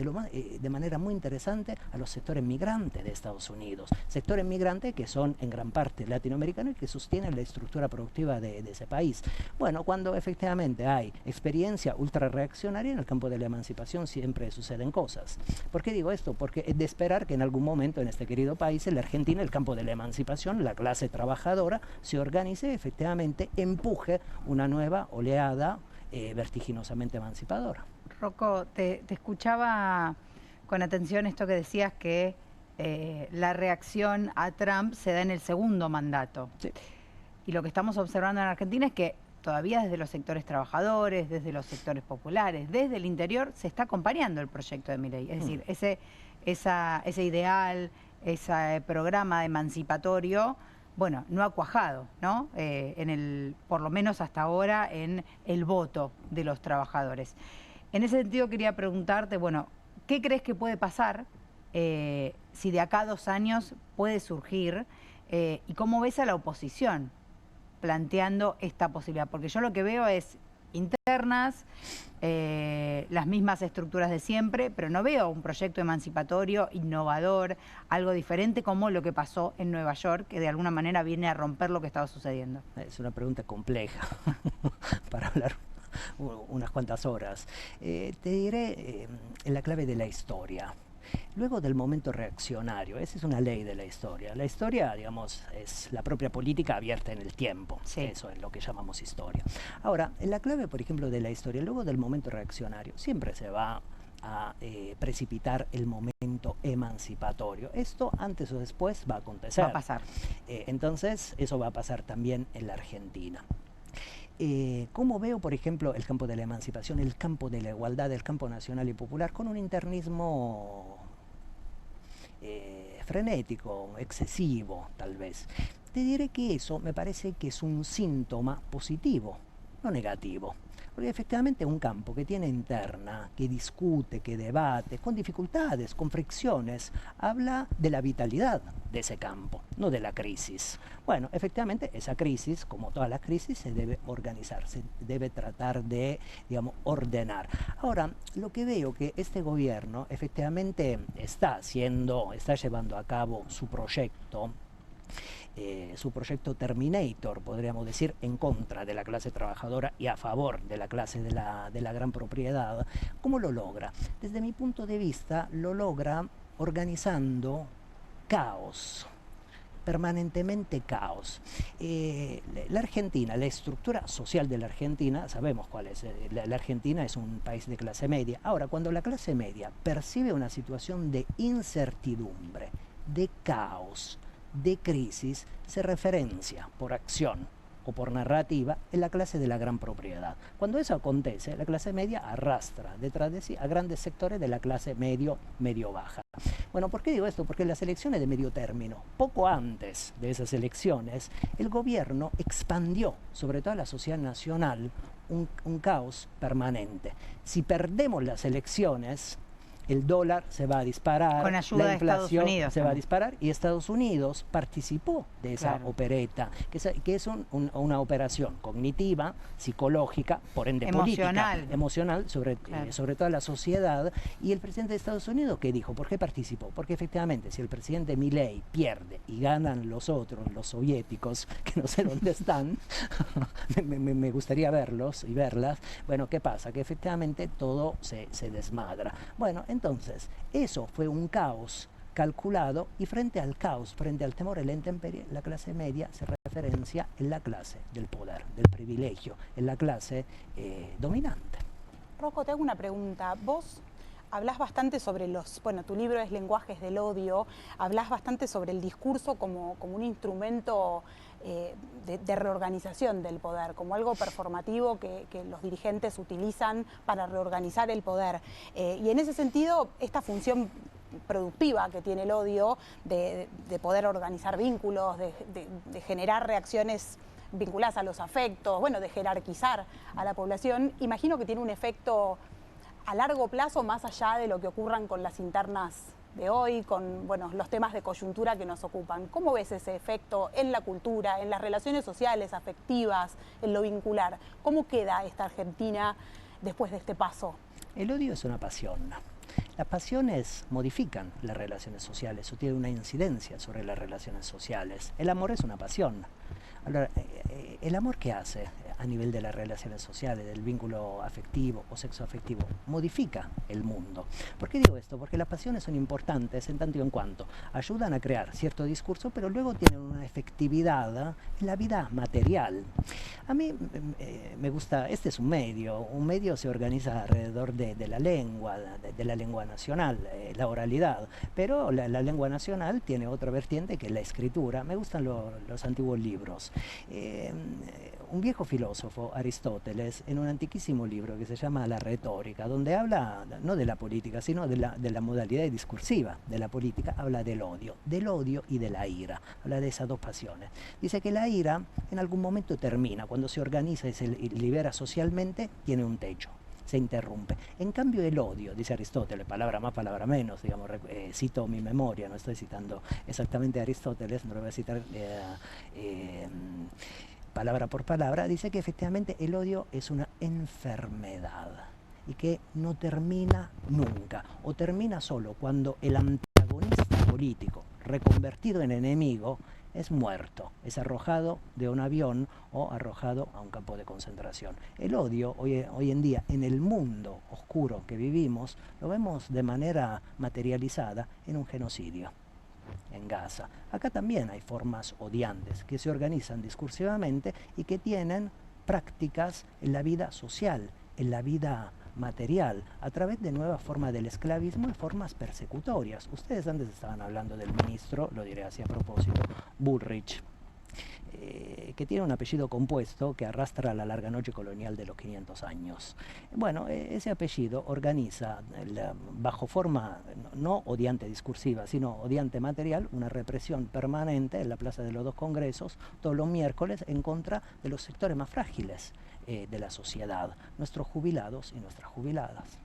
S6: muy interesante a los sectores migrantes de Estados Unidos, sectores migrantes que son en gran parte latinoamericanos y que sostienen la estructura productiva de ese país. Bueno, cuando efectivamente hay experiencia ultrarreaccionaria en el campo de la emancipación siempre suceden cosas. ¿Por qué digo esto? Porque es de esperar que en algún momento en este querido país, en la Argentina, el campo de la emancipación, la clase trabajadora se organice y efectivamente empuje una nueva oleada vertiginosamente emancipadora.
S2: Rocco, te escuchaba con atención esto que decías que la reacción a Trump se da en el segundo mandato.
S6: Sí.
S2: Y lo que estamos observando en Argentina es que todavía desde los sectores trabajadores, desde los sectores populares, desde el interior, se está acompañando el proyecto de Milei. Es decir, ese ideal, ese programa emancipatorio, bueno, no ha cuajado, ¿no? Por lo menos hasta ahora, en el voto de los trabajadores. En ese sentido quería preguntarte, bueno, ¿qué crees que puede pasar si de acá a 2 años puede surgir? ¿Y cómo ves a la oposición planteando esta posibilidad? Porque yo lo que veo es internas, las mismas estructuras de siempre, pero no veo un proyecto emancipatorio, innovador, algo diferente como lo que pasó en Nueva York, que de alguna manera viene a romper lo que estaba sucediendo.
S6: Es una pregunta compleja para hablar unas cuantas horas. Te diré en la clave de la historia. Luego del momento reaccionario, esa es una ley de la historia. La historia, digamos, es la propia política abierta en el tiempo. Sí. Eso es lo que llamamos historia. Ahora, en la clave, por ejemplo, de la historia, luego del momento reaccionario, siempre se va a precipitar el momento emancipatorio. Esto antes o después va a acontecer.
S2: Va a pasar.
S6: Entonces, eso va a pasar también en la Argentina. ¿Cómo veo, por ejemplo, el campo de la emancipación, el campo de la igualdad, el campo nacional y popular, con un internismo frenético, excesivo, tal vez? Te diré que eso me parece que es un síntoma positivo, no negativo. Porque efectivamente un campo que tiene interna, que discute, que debate, con dificultades, con fricciones, habla de la vitalidad de ese campo, no de la crisis. Bueno, efectivamente esa crisis, como todas las crisis, se debe organizar, se debe tratar de, digamos, ordenar. Ahora, lo que veo que este gobierno efectivamente está llevando a cabo su proyecto Terminator, podríamos decir, en contra de la clase trabajadora y a favor de la clase de la gran propiedad. ¿Cómo lo logra? Desde mi punto de vista, lo logra organizando caos, permanentemente caos. La Argentina, la estructura social de la Argentina, sabemos cuál es. La Argentina es un país de clase media. Ahora, cuando la clase media percibe una situación de incertidumbre, de caos, de crisis, se referencia por acción o por narrativa en la clase de la gran propiedad. Cuando eso acontece, la clase media arrastra detrás de sí a grandes sectores de la clase medio-baja. Bueno, ¿por qué digo esto? Porque en las elecciones de medio término, poco antes de esas elecciones, el gobierno expandió sobre toda la sociedad nacional un caos permanente. Si perdemos las elecciones, el dólar se va a disparar,
S2: con ayuda
S6: la
S2: de Estados
S6: inflación
S2: Unidos
S6: se va a
S2: también.
S6: disparar, y Estados Unidos participó de esa
S2: Claro.
S6: opereta, que es una operación cognitiva, psicológica, por ende política, emocional sobre,
S2: Claro.
S6: sobre toda la sociedad. Y el presidente de Estados Unidos, ¿qué dijo? ¿Por qué participó? Porque efectivamente, si el presidente Milei pierde y ganan los otros, los soviéticos, que no sé dónde están, me gustaría verlos y verlas, bueno, ¿qué pasa? Que efectivamente todo se desmadra. Bueno, entonces, eso fue un caos calculado, y frente al caos, frente al temor, a la intemperie, la clase media se referencia en la clase del poder, del privilegio, en la clase dominante.
S5: Rocco, te hago una pregunta. Vos hablas bastante sobre tu libro es Lenguajes del Odio, hablas bastante sobre el discurso como un instrumento de reorganización del poder, como algo performativo que los dirigentes utilizan para reorganizar el poder. Y en ese sentido, esta función productiva que tiene el odio de poder organizar vínculos, de generar reacciones vinculadas a los afectos, bueno, de jerarquizar a la población, imagino que tiene un efecto a largo plazo más allá de lo que ocurran con las internas de hoy, con los temas de coyuntura que nos ocupan. ¿Cómo ves ese efecto en la cultura, en las relaciones sociales, afectivas, en lo vincular? ¿Cómo queda esta Argentina después de este paso?
S6: El odio es una pasión. Las pasiones modifican las relaciones sociales o tienen una incidencia sobre las relaciones sociales. El amor es una pasión. Ahora, ¿el amor qué hace a nivel de las relaciones sociales, del vínculo afectivo o sexoafectivo? Modifica el mundo. ¿Por qué digo esto? Porque las pasiones son importantes en tanto y en cuanto ayudan a crear cierto discurso, pero luego tienen una efectividad en la vida material. A mí me gusta, este es un medio se organiza alrededor de la lengua, de la lengua nacional, la oralidad, pero la lengua nacional tiene otra vertiente que es la escritura. Me gustan los antiguos libros. Un viejo filósofo, Aristóteles, en un antiquísimo libro que se llama La Retórica, donde habla no de la política, sino de la modalidad discursiva de la política, habla del odio y de la ira, habla de esas dos pasiones. Dice que la ira en algún momento termina, cuando se organiza y se libera socialmente, tiene un techo, se interrumpe. En cambio el odio, dice Aristóteles, palabra más, palabra menos, digamos, cito mi memoria, no estoy citando exactamente a Aristóteles, no lo voy a citar palabra por palabra, dice que efectivamente el odio es una enfermedad y que no termina nunca, o termina solo cuando el antagonista político, reconvertido en enemigo, es muerto, es arrojado de un avión o arrojado a un campo de concentración. El odio hoy en día, en el mundo oscuro que vivimos, lo vemos de manera materializada en un genocidio en Gaza. Acá también hay formas odiantes que se organizan discursivamente y que tienen prácticas en la vida social, en la vida material, a través de nuevas formas del esclavismo y formas persecutorias. Ustedes antes estaban hablando del ministro, lo diré así a propósito, Bullrich, que tiene un apellido compuesto que arrastra la larga noche colonial de los 500 años. Bueno, ese apellido organiza, bajo forma no odiante discursiva, sino odiante material, una represión permanente en la Plaza de los Dos Congresos, todos los miércoles, en contra de los sectores más frágiles de la sociedad, nuestros jubilados y nuestras jubiladas.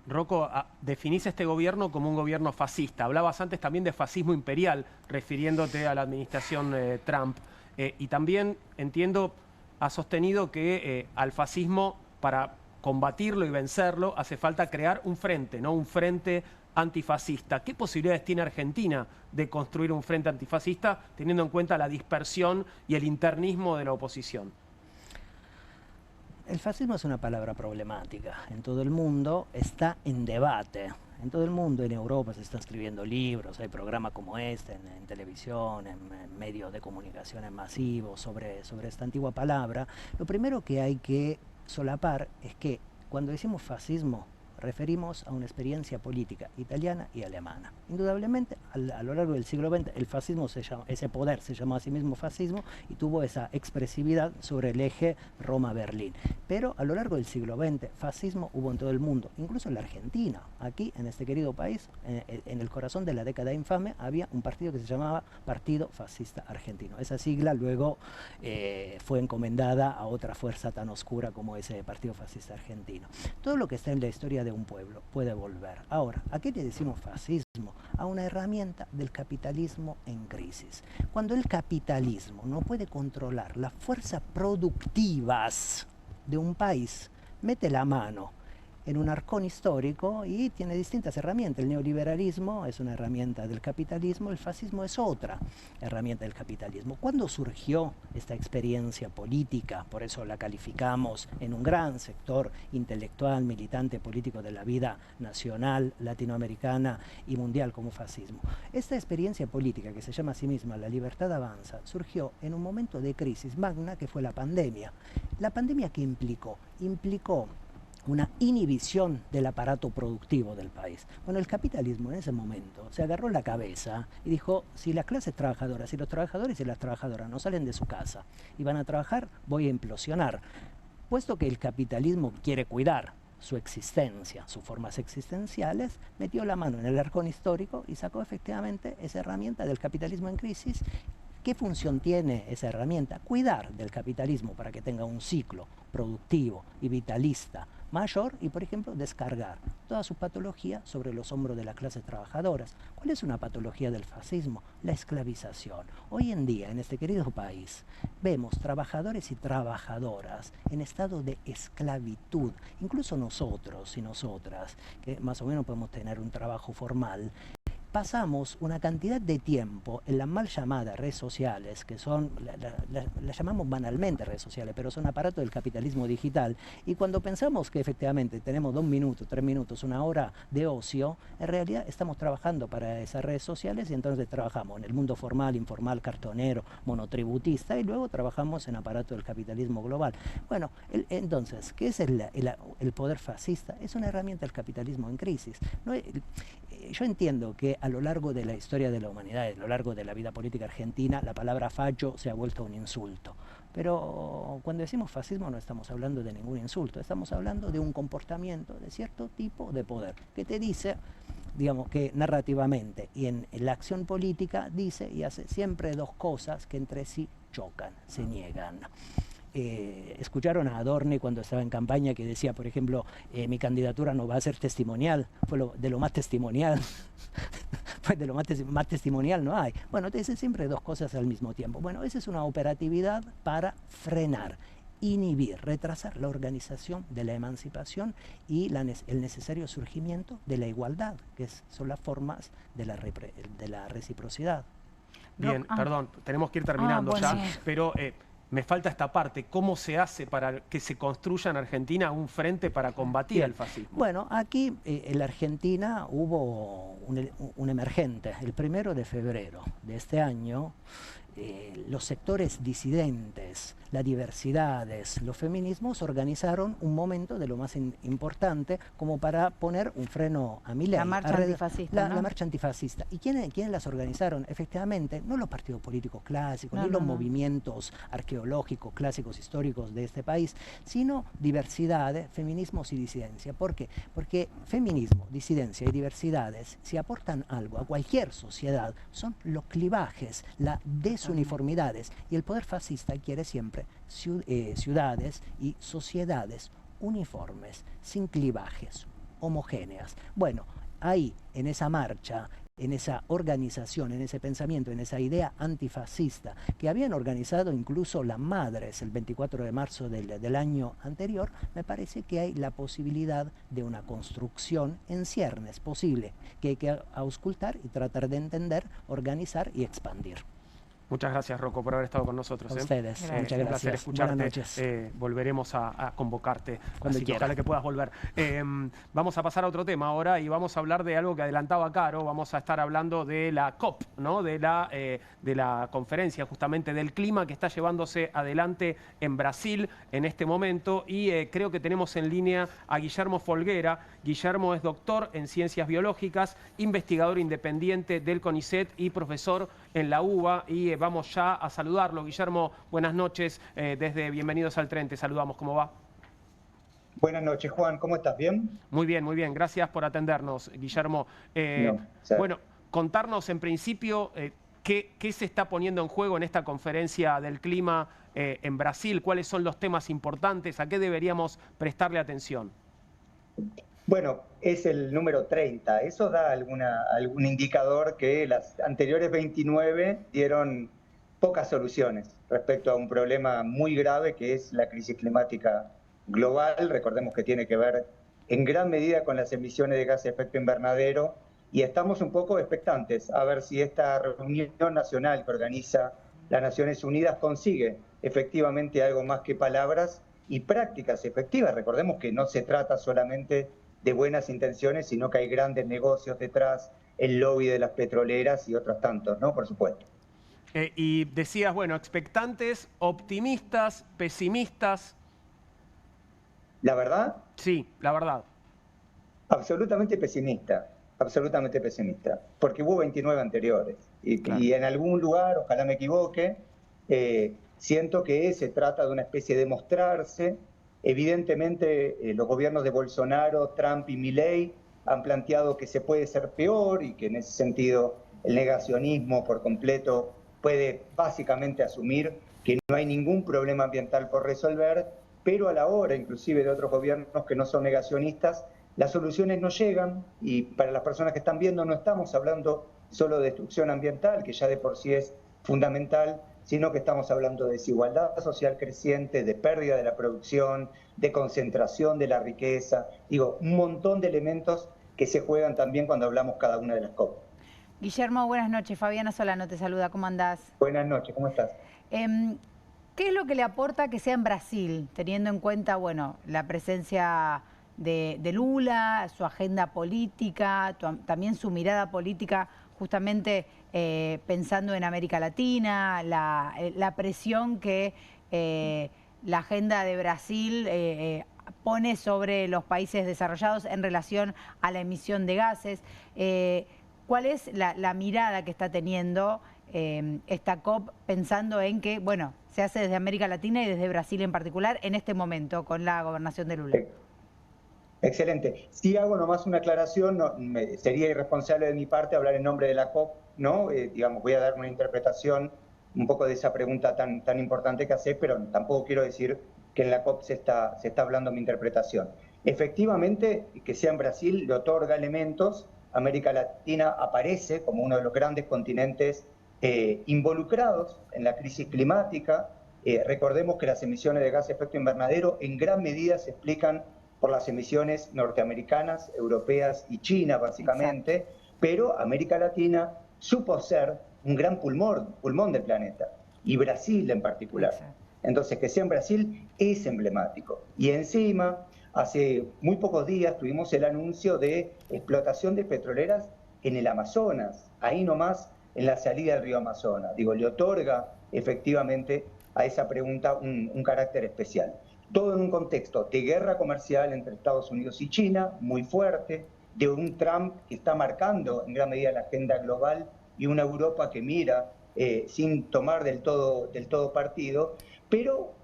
S1: Rocco, definís este gobierno como un gobierno fascista. Hablabas antes también de fascismo imperial, refiriéndote a la administración Trump. Y también, entiendo, has sostenido que al fascismo, para combatirlo y vencerlo, hace falta crear un frente, ¿no? Un frente antifascista. ¿Qué posibilidades tiene Argentina de construir un frente antifascista, teniendo en cuenta la dispersión y el internismo de la oposición?
S6: El fascismo es una palabra problemática. En todo el mundo está en debate. En todo el mundo, en Europa, se están escribiendo libros, hay programas como este en televisión, en medios de comunicación masivos sobre esta antigua palabra. Lo primero que hay que solapar es que cuando decimos fascismo, referimos a una experiencia política italiana y alemana. Indudablemente, a lo largo del siglo XX, el fascismo, ese poder se llamó a sí mismo fascismo y tuvo esa expresividad sobre el eje Roma-Berlín. Pero a lo largo del siglo XX, fascismo hubo en todo el mundo, incluso en la Argentina. Aquí, en este querido país, en el corazón de la década infame, había un partido que se llamaba Partido Fascista Argentino. Esa sigla luego fue encomendada a otra fuerza tan oscura como ese Partido Fascista Argentino. Todo lo que está en la historia de de un pueblo puede volver. Ahora, ¿a qué le decimos fascismo? A una herramienta del capitalismo en crisis. Cuando el capitalismo no puede controlar las fuerzas productivas de un país, mete la mano en un arcón histórico y tiene distintas herramientas. El neoliberalismo es una herramienta del capitalismo, el fascismo es otra herramienta del capitalismo. ¿Cuándo surgió esta experiencia política? Por eso la calificamos en un gran sector intelectual, militante, político de la vida nacional, latinoamericana y mundial como fascismo. Esta experiencia política, que se llama a sí misma La Libertad Avanza, surgió en un momento de crisis magna que fue la pandemia. ¿La pandemia qué implicó? Implicó una inhibición del aparato productivo del país. Bueno, el capitalismo en ese momento se agarró la cabeza y dijo, si las clases trabajadoras, si los trabajadores y las trabajadoras no salen de su casa y van a trabajar, voy a implosionar. Puesto que el capitalismo quiere cuidar su existencia, sus formas existenciales, metió la mano en el arcón histórico y sacó efectivamente esa herramienta del capitalismo en crisis. ¿Qué función tiene esa herramienta? Cuidar del capitalismo para que tenga un ciclo productivo y vitalista mayor y, por ejemplo, descargar toda su patología sobre los hombros de las clases trabajadoras. ¿Cuál es una patología del fascismo? La esclavización. Hoy en día, en este querido país, vemos trabajadores y trabajadoras en estado de esclavitud. Incluso nosotros y nosotras, que más o menos podemos tener un trabajo formal, pasamos una cantidad de tiempo en las mal llamadas redes sociales, que son, las llamamos banalmente redes sociales, pero son aparatos del capitalismo digital, y cuando pensamos que efectivamente tenemos 2 minutos, 3 minutos, 1 hora de ocio, en realidad estamos trabajando para esas redes sociales y entonces trabajamos en el mundo formal, informal, cartonero, monotributista, y luego trabajamos en aparatos del capitalismo global. Bueno, entonces, ¿qué es el poder fascista? Es una herramienta del capitalismo en crisis. ¿No? Yo entiendo que a lo largo de la historia de la humanidad, a lo largo de la vida política argentina, la palabra facho se ha vuelto un insulto. Pero cuando decimos fascismo no estamos hablando de ningún insulto, estamos hablando de un comportamiento de cierto tipo de poder, que te dice, digamos, que narrativamente y en la acción política dice y hace siempre dos cosas que entre sí chocan, se niegan. Escucharon a Adorni cuando estaba en campaña que decía, por ejemplo, mi candidatura no va a ser testimonial, fue de lo más testimonial, pues de lo más testimonial no hay. Bueno, te dicen siempre dos cosas al mismo tiempo. Bueno, esa es una operatividad para frenar, inhibir, retrasar la organización de la emancipación y el necesario surgimiento de la igualdad, que son las formas de la reciprocidad.
S1: Bien, perdón, tenemos que ir terminando
S2: bueno.
S1: ya, pero me falta esta parte. ¿Cómo se hace para que se construya en Argentina un frente para combatir el fascismo?
S6: Bueno, aquí en la Argentina hubo un emergente. El 1 de febrero de este año, los sectores disidentes, las diversidades, los feminismos organizaron un momento de lo más importante como para poner un freno a Milei.
S2: La marcha antifascista, ¿no?
S6: La marcha antifascista. ¿Y quiénes las organizaron? Efectivamente, no los partidos políticos clásicos, ni los movimientos arqueológicos, clásicos, históricos de este país, sino diversidades, feminismos y disidencia. ¿Por qué? Porque feminismo, disidencia y diversidades, si aportan algo a cualquier sociedad, son los clivajes, la desuniformidades, y el poder fascista quiere siempre ciudades y sociedades uniformes, sin clivajes, homogéneas. Bueno, ahí, en esa marcha, en esa organización, en ese pensamiento, en esa idea antifascista, que habían organizado incluso las madres el 24 de marzo del año anterior, me parece que hay la posibilidad de una construcción en ciernes posible, que hay que auscultar y tratar de entender, organizar y expandir.
S1: Muchas gracias, Rocco, por haber estado con nosotros.
S6: A ustedes. Muchas gracias.
S1: Un placer escucharte.
S6: Buenas noches.
S1: Volveremos a convocarte.
S6: Cuando
S1: así que
S6: quiera.
S1: ojalá que puedas volver. Vamos a pasar a otro tema ahora y vamos a hablar de algo que adelantaba Caro. Vamos a estar hablando de la COP, ¿no? De la conferencia justamente del clima que está llevándose adelante en Brasil en este momento. Y creo que tenemos en línea a Guillermo Folguera. Guillermo es doctor en Ciencias Biológicas, investigador independiente del CONICET y profesor en la UBA. Y vamos ya a saludarlo. Guillermo, buenas noches. Desde Bienvenidos al Tren, te saludamos. ¿Cómo va?
S7: Buenas noches, Juan. ¿Cómo estás? ¿Bien?
S1: Muy bien, muy bien. Gracias por atendernos, Guillermo. Bueno, contarnos en principio qué se está poniendo en juego en esta conferencia del clima en Brasil, cuáles son los temas importantes, a qué deberíamos prestarle atención.
S7: Bueno, es el número 30. Eso da algún indicador que las anteriores 29 dieron pocas soluciones respecto a un problema muy grave que es la crisis climática global. Recordemos que tiene que ver en gran medida con las emisiones de gases de efecto invernadero y estamos un poco expectantes a ver si esta reunión nacional que organiza las Naciones Unidas consigue efectivamente algo más que palabras y prácticas efectivas. Recordemos que no se trata solamente de buenas intenciones, sino que hay grandes negocios detrás, el lobby de las petroleras y otros tantos, ¿no? Por supuesto.
S1: Y decías, bueno, expectantes, optimistas, pesimistas.
S7: ¿La verdad?
S1: Sí, la verdad.
S7: Absolutamente pesimista, porque hubo 29 anteriores. Y en algún lugar, ojalá me equivoque, siento que se trata de una especie de mostrarse. Evidentemente, los gobiernos de Bolsonaro, Trump y Milei han planteado que se puede ser peor y que en ese sentido el negacionismo por completo puede básicamente asumir que no hay ningún problema ambiental por resolver, pero a la hora inclusive de otros gobiernos que no son negacionistas, las soluciones no llegan y para las personas que están viendo no estamos hablando solo de destrucción ambiental, que ya de por sí es fundamental, sino que estamos hablando de desigualdad social creciente, de pérdida de la producción, de concentración de la riqueza, digo, un montón de elementos que se juegan también cuando hablamos cada una de las COP.
S2: Guillermo, buenas noches. Fabiana Solano te saluda. ¿Cómo andás?
S7: Buenas noches, ¿cómo estás?
S2: ¿Qué es lo que le aporta que sea en Brasil, teniendo en cuenta, bueno, la presencia de Lula, su agenda política, también su mirada política, justamente pensando en América Latina, la presión que la agenda de Brasil pone sobre los países desarrollados en relación a la emisión de gases? ¿Cuál es la mirada que está teniendo esta COP pensando en que, bueno, se hace desde América Latina y desde Brasil en particular en este momento con la gobernación de Lula?
S7: Excelente. Si hago nomás una aclaración, sería irresponsable de mi parte hablar en nombre de la COP, ¿no? Digamos, voy a dar una interpretación un poco de esa pregunta tan importante que hace, pero tampoco quiero decir que en la COP se está hablando mi interpretación. Efectivamente, que sea en Brasil le otorga elementos. América Latina aparece como uno de los grandes continentes involucrados en la crisis climática. Recordemos que las emisiones de gases de efecto invernadero en gran medida se explican por las emisiones norteamericanas, europeas y China, básicamente. Exacto. Pero América Latina supo ser un gran pulmón del planeta, y Brasil en particular. Exacto. Entonces, que sea en Brasil es emblemático. Y encima, hace muy pocos días tuvimos el anuncio de explotación de petroleras en el Amazonas, ahí nomás en la salida del río Amazonas. Digo, le otorga efectivamente a esa pregunta un carácter especial. Todo en un contexto de guerra comercial entre Estados Unidos y China, muy fuerte, de un Trump que está marcando en gran medida la agenda global y una Europa que mira sin tomar del todo partido, pero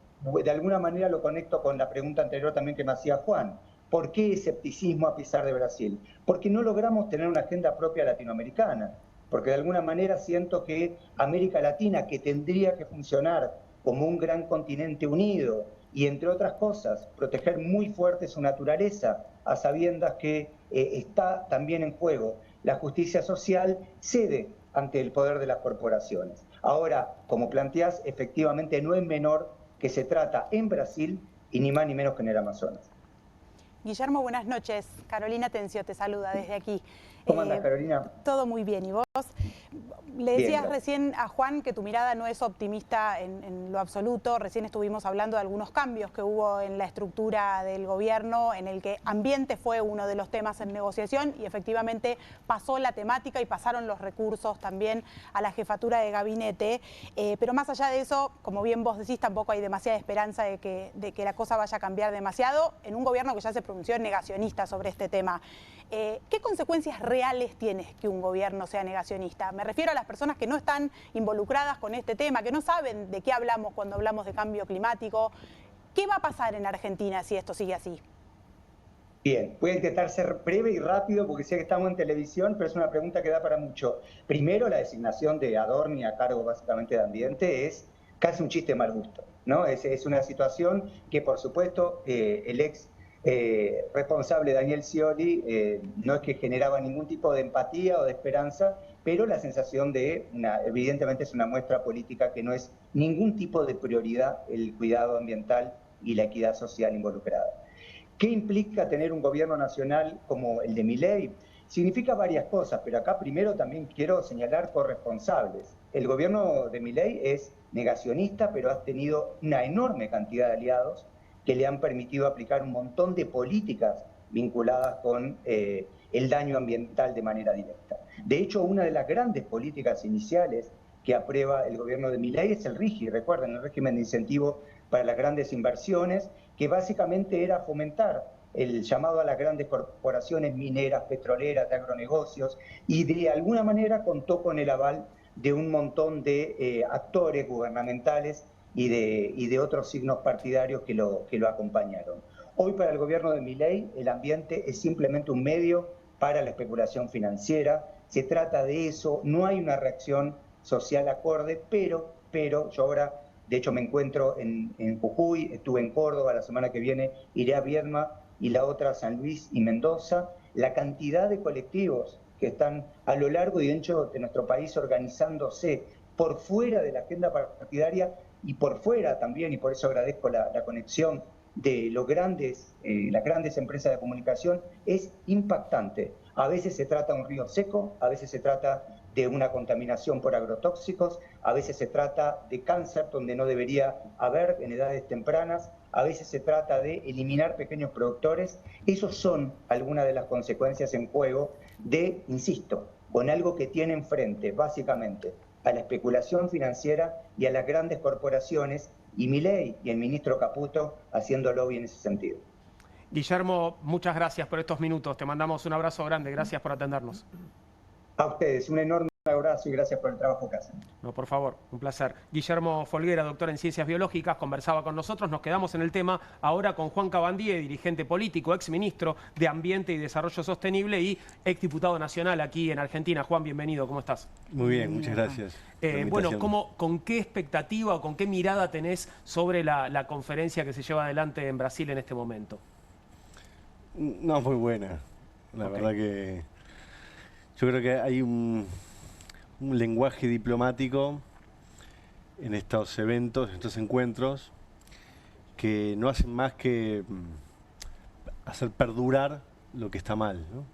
S7: de alguna manera lo conecto con la pregunta anterior también que me hacía Juan. ¿Por qué escepticismo a pesar de Brasil? Porque no logramos tener una agenda propia latinoamericana, porque de alguna manera siento que América Latina, que tendría que funcionar como un gran continente unido y, entre otras cosas, proteger muy fuerte su naturaleza, a sabiendas que está también en juego la justicia social, cede ante el poder de las corporaciones. Ahora, como planteás, efectivamente no es menor que se trata en Brasil y ni más ni menos que en el Amazonas.
S5: Guillermo, buenas noches. Carolina Tencio te saluda desde aquí.
S7: ¿Cómo andas, Carolina?
S5: Todo muy bien. ¿Y vos? Le decías recién a Juan que tu mirada no es optimista en lo absoluto. Recién estuvimos hablando de algunos cambios que hubo en la estructura del gobierno, en el que ambiente fue uno de los temas en negociación y efectivamente pasó la temática y pasaron los recursos también a la jefatura de gabinete. Pero más allá de eso, como bien vos decís, tampoco hay demasiada esperanza de que la cosa vaya a cambiar demasiado en un gobierno que ya se pronunció negacionista sobre este tema. ¿Qué consecuencias reales tiene que un gobierno sea negacionista? Me refiero a las personas que no están involucradas con este tema, que no saben de qué hablamos cuando hablamos de cambio climático. ¿Qué va a pasar en Argentina si esto sigue así?
S7: Bien, voy a intentar ser breve y rápido porque sé que estamos en televisión, pero es una pregunta que da para mucho. Primero, la designación de Adorni a cargo básicamente de Ambiente es casi un chiste de mal gusto, ¿no? Es una situación que, por supuesto, el ex responsable Daniel Scioli no es que generaba ningún tipo de empatía o de esperanza, pero la sensación de, evidentemente es una muestra política que no es ningún tipo de prioridad el cuidado ambiental y la equidad social involucrada. ¿Qué implica tener un gobierno nacional como el de Milei? Significa varias cosas, pero acá primero también quiero señalar corresponsables. El gobierno de Milei es negacionista, pero ha tenido una enorme cantidad de aliados que le han permitido aplicar un montón de políticas vinculadas con el daño ambiental de manera directa. De hecho, una de las grandes políticas iniciales que aprueba el gobierno de Milei es el RIGI, recuerden, el régimen de incentivo para las grandes inversiones, que básicamente era fomentar el llamado a las grandes corporaciones mineras, petroleras, de agronegocios, y de alguna manera contó con el aval de un montón de actores gubernamentales y de otros signos partidarios que lo acompañaron. Hoy para el gobierno de Milei el ambiente es simplemente un medio para la especulación financiera, se trata de eso, no hay una reacción social acorde, pero yo ahora, de hecho me encuentro en Jujuy, estuve en Córdoba, la semana que viene iré a Viedma y la otra a San Luis y Mendoza, la cantidad de colectivos que están a lo largo y ancho de nuestro país organizándose por fuera de la agenda partidaria y por fuera también, y por eso agradezco la conexión de las grandes empresas de comunicación, es impactante. A veces se trata de un río seco, a veces se trata de una contaminación por agrotóxicos, a veces se trata de cáncer donde no debería haber en edades tempranas, a veces se trata de eliminar pequeños productores. Esos son algunas de las consecuencias en juego de, insisto, con algo que tiene enfrente básicamente a la especulación financiera y a las grandes corporaciones, y Milei y el ministro Caputo haciendo lobby en ese sentido.
S1: Guillermo, muchas gracias por estos minutos. Te mandamos un abrazo grande. Gracias por atendernos.
S7: A ustedes, un enorme abrazo y gracias por el trabajo que hacen.
S1: No, por favor, un placer. Guillermo Folguera, doctor en Ciencias Biológicas, conversaba con nosotros. Nos quedamos en el tema ahora con Juan Cabandier, dirigente político, exministro de Ambiente y Desarrollo Sostenible y exdiputado nacional aquí en Argentina. Juan, bienvenido, ¿cómo estás?
S8: Muy bien, muchas gracias.
S1: Bueno, ¿con qué expectativa o con qué mirada tenés sobre la conferencia que se lleva adelante en Brasil en este momento?
S8: No, muy buena. La verdad que yo creo que hay un lenguaje diplomático en estos eventos, en estos encuentros, que no hacen más que hacer perdurar lo que está mal, ¿no?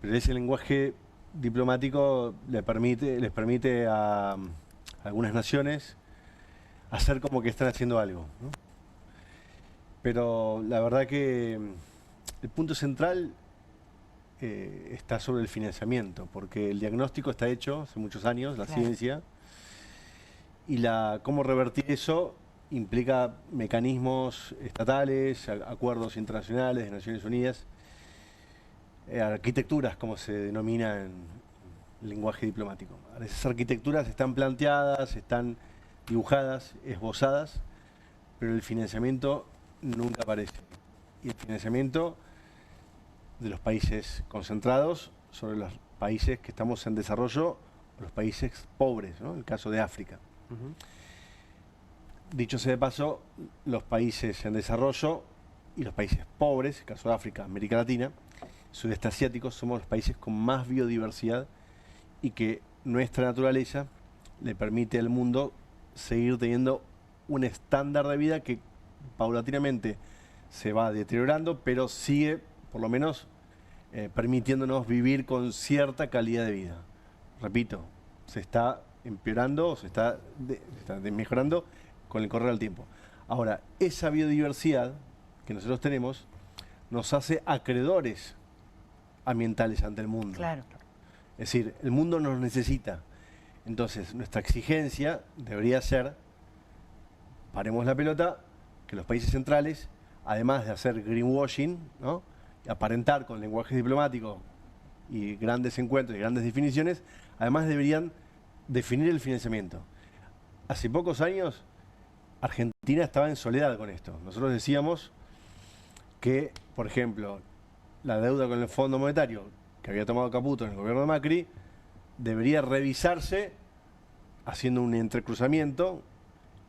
S8: Pero ese lenguaje diplomático les permite a algunas naciones hacer como que están haciendo algo, ¿no? Pero la verdad que el punto central está sobre el financiamiento, porque el diagnóstico está hecho hace muchos años, la ciencia, y cómo revertir eso implica mecanismos estatales, acuerdos internacionales de Naciones Unidas, arquitecturas, como se denomina en el lenguaje diplomático. Esas arquitecturas están planteadas, están dibujadas, esbozadas, pero el financiamiento nunca aparece. Y el financiamiento de los países concentrados sobre los países que estamos en desarrollo, los países pobres, ¿no? El caso de África. Dicho sea de paso, los países en desarrollo y los países pobres, el caso de África, América Latina, sudeste asiático, somos los países con más biodiversidad y que nuestra naturaleza le permite al mundo seguir teniendo un estándar de vida que paulatinamente se va deteriorando, pero sigue, por lo menos, permitiéndonos vivir con cierta calidad de vida. Repito, se está empeorando, se está mejorando con el correr del tiempo. Ahora, esa biodiversidad que nosotros tenemos nos hace acreedores ambientales ante el mundo.
S2: Claro.
S8: Es decir, el mundo nos necesita. Entonces, nuestra exigencia debería ser, paremos la pelota, que los países centrales, además de hacer greenwashing, ¿no?, y aparentar con lenguaje diplomático y grandes encuentros y grandes definiciones, además deberían definir el financiamiento. Hace pocos años, Argentina estaba en soledad con esto. Nosotros decíamos que, por ejemplo, la deuda con el Fondo Monetario que había tomado Caputo en el gobierno de Macri debería revisarse haciendo un entrecruzamiento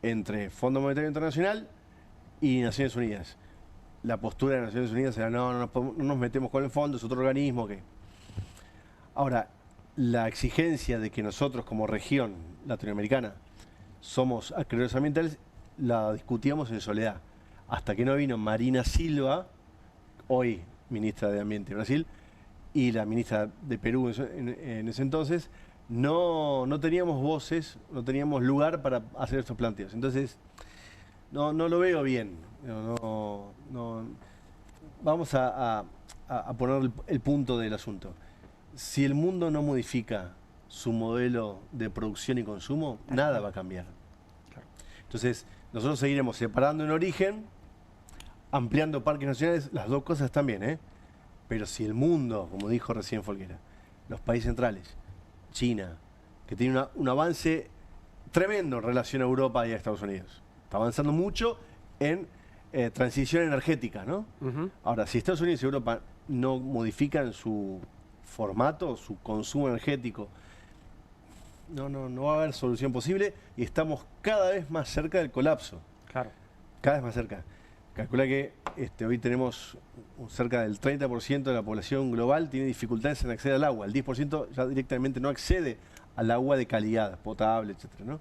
S8: entre Fondo Monetario Internacional y Naciones Unidas. la postura de Naciones Unidas era no nos metemos con el fondo, es otro organismo que... Ahora, la exigencia de que nosotros como región latinoamericana somos acreedores ambientales, la discutíamos en soledad. Hasta que no vino Marina Silva, hoy ministra de Ambiente de Brasil, y la ministra de Perú en ese entonces, no teníamos voces, no teníamos lugar para hacer estos planteos. Entonces, no lo veo bien. Vamos a poner el punto del asunto. Si el mundo no modifica su modelo de producción y consumo, nada va a cambiar. Entonces, nosotros seguiremos separando en origen, ampliando parques nacionales, las dos cosas también, ¿eh? Pero si el mundo, como dijo recién Folguera, los países centrales, China, que tiene un avance tremendo en relación a Europa y a Estados Unidos, está avanzando mucho en transición energética, ¿no? Ahora, si Estados Unidos y Europa no modifican su formato, su consumo energético, no va a haber solución posible y estamos cada vez más cerca del colapso.
S1: Claro.
S8: Cada vez más cerca. Calcula que hoy tenemos cerca del 30% de la población global tiene dificultades en acceder al agua. El 10% ya directamente no accede al agua de calidad, potable, etc., ¿no?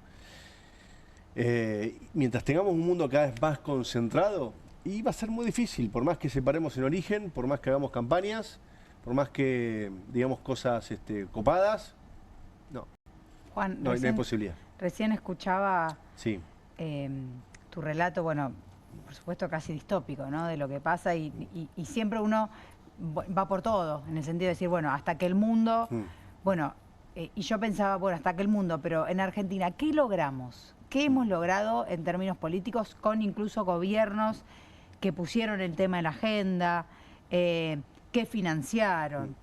S8: Mientras tengamos un mundo cada vez más concentrado, y va a ser muy difícil, por más que separemos en origen, por más que hagamos campañas, por más que digamos cosas copadas,
S2: Juan,
S8: no hay posibilidad.
S2: Recién escuchaba
S8: Sí.
S2: Tu relato, bueno, por supuesto casi distópico, ¿no? De lo que pasa y siempre uno va por todo, en el sentido de decir, bueno, hasta que el mundo, bueno, y yo pensaba, bueno, hasta que el mundo, pero en Argentina, ¿qué logramos? ¿Qué hemos logrado en términos políticos con incluso gobiernos que pusieron el tema en la agenda, que financiaron,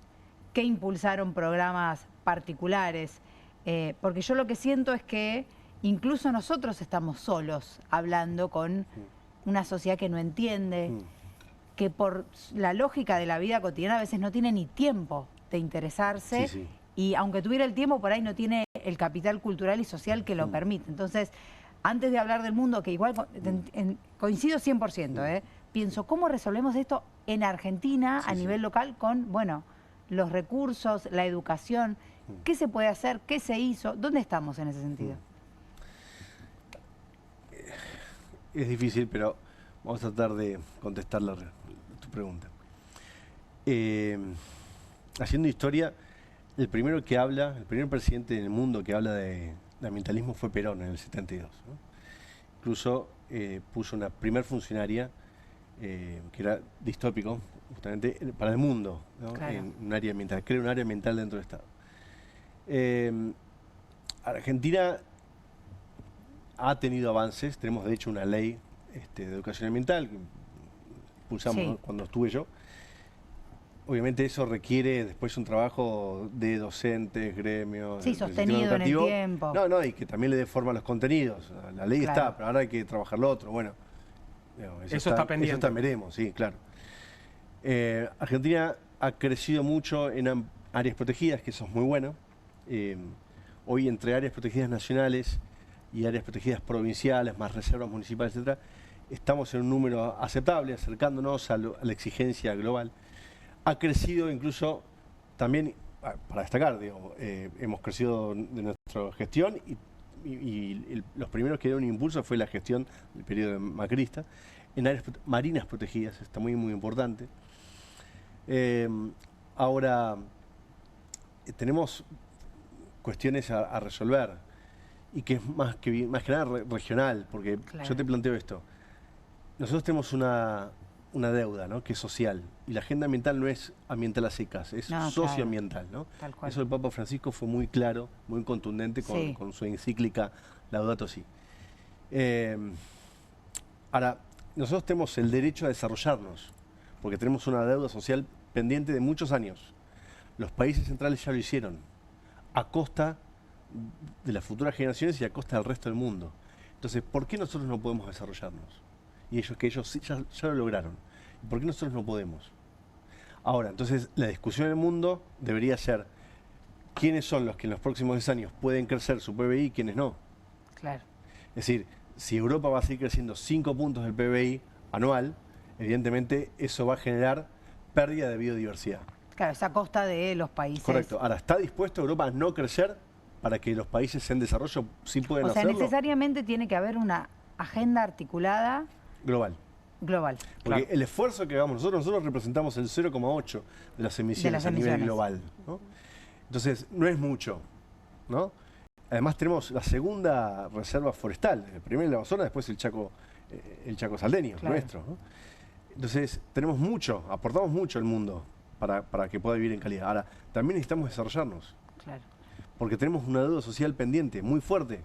S2: que impulsaron programas particulares? Porque yo lo que siento es que incluso nosotros estamos solos hablando con una sociedad que no entiende, que por la lógica de la vida cotidiana a veces no tiene ni tiempo de interesarse, y aunque tuviera el tiempo, por ahí no tiene el capital cultural y social que lo permite. Entonces, antes de hablar del mundo, que igual coincido 100%, pienso, ¿cómo resolvemos esto en Argentina a nivel local con, bueno, los recursos, la educación? ¿Qué se puede hacer? ¿Qué se hizo? ¿Dónde estamos en ese sentido?
S8: Es difícil, pero vamos a tratar de contestar tu pregunta. Haciendo historia, el primer presidente en el mundo que habla de ambientalismo fue Perón en el 72, ¿no? Incluso puso una primer funcionaria que era distópico, justamente para el mundo, ¿no?
S2: Claro.
S8: En un área ambiental, crea un área ambiental dentro del Estado. Argentina ha tenido avances, tenemos de hecho una ley de educación ambiental que impulsamos cuando estuve yo. Obviamente eso requiere después un trabajo de docentes, gremios...
S2: Sí, sostenido en el tiempo.
S8: Y que también le dé forma a los contenidos. La ley está, pero ahora hay que trabajar lo otro. Bueno,
S1: eso está pendiente.
S8: Eso también veremos, sí, claro. Argentina ha crecido mucho en áreas protegidas, que eso es muy bueno. Hoy entre áreas protegidas nacionales y áreas protegidas provinciales, más reservas municipales, etc., estamos en un número aceptable, acercándonos a la exigencia global. Ha crecido incluso también, para destacar, hemos crecido de nuestra gestión y los primeros que dieron un impulso fue la gestión del periodo macrista en áreas marinas protegidas, está muy importante. Ahora, tenemos cuestiones a resolver y que es más que nada regional, porque yo te planteo esto. Nosotros tenemos una deuda, ¿no?, que es social, y la agenda ambiental no es ambiental a secas, es socioambiental, ¿no? Eso el Papa Francisco fue muy claro, muy contundente con su encíclica Laudato Si. Ahora, nosotros tenemos el derecho a desarrollarnos, porque tenemos una deuda social pendiente de muchos años. Los países centrales ya lo hicieron, a costa de las futuras generaciones y a costa del resto del mundo. Entonces, ¿por qué nosotros no podemos desarrollarnos? Y ellos ya lo lograron. ¿Y por qué nosotros no podemos? Ahora, entonces, la discusión en el mundo debería ser quiénes son los que en los próximos 10 años pueden crecer su PBI y quiénes no.
S2: Claro.
S8: Es decir, si Europa va a seguir creciendo 5 puntos del PBI anual, evidentemente eso va a generar pérdida de biodiversidad.
S2: Claro, es a costa de los países.
S8: Correcto. Ahora, ¿está dispuesto Europa a no crecer para que los países en desarrollo sí puedan hacerlo?
S2: O sea, necesariamente tiene que haber una agenda articulada
S8: Global.
S2: global.
S8: Porque
S2: Claro.
S8: el esfuerzo que hagamos nosotros representamos el 0,8 de las emisiones a nivel global, ¿no? Entonces, no es mucho, ¿no? Además tenemos la segunda reserva forestal, primero el Amazonas, después el Chaco saldeño,
S2: Claro.
S8: nuestro, ¿no? Entonces, tenemos mucho, aportamos mucho al mundo para que pueda vivir en calidad. Ahora, también necesitamos desarrollarnos,
S2: Claro.
S8: porque tenemos una deuda social pendiente muy fuerte.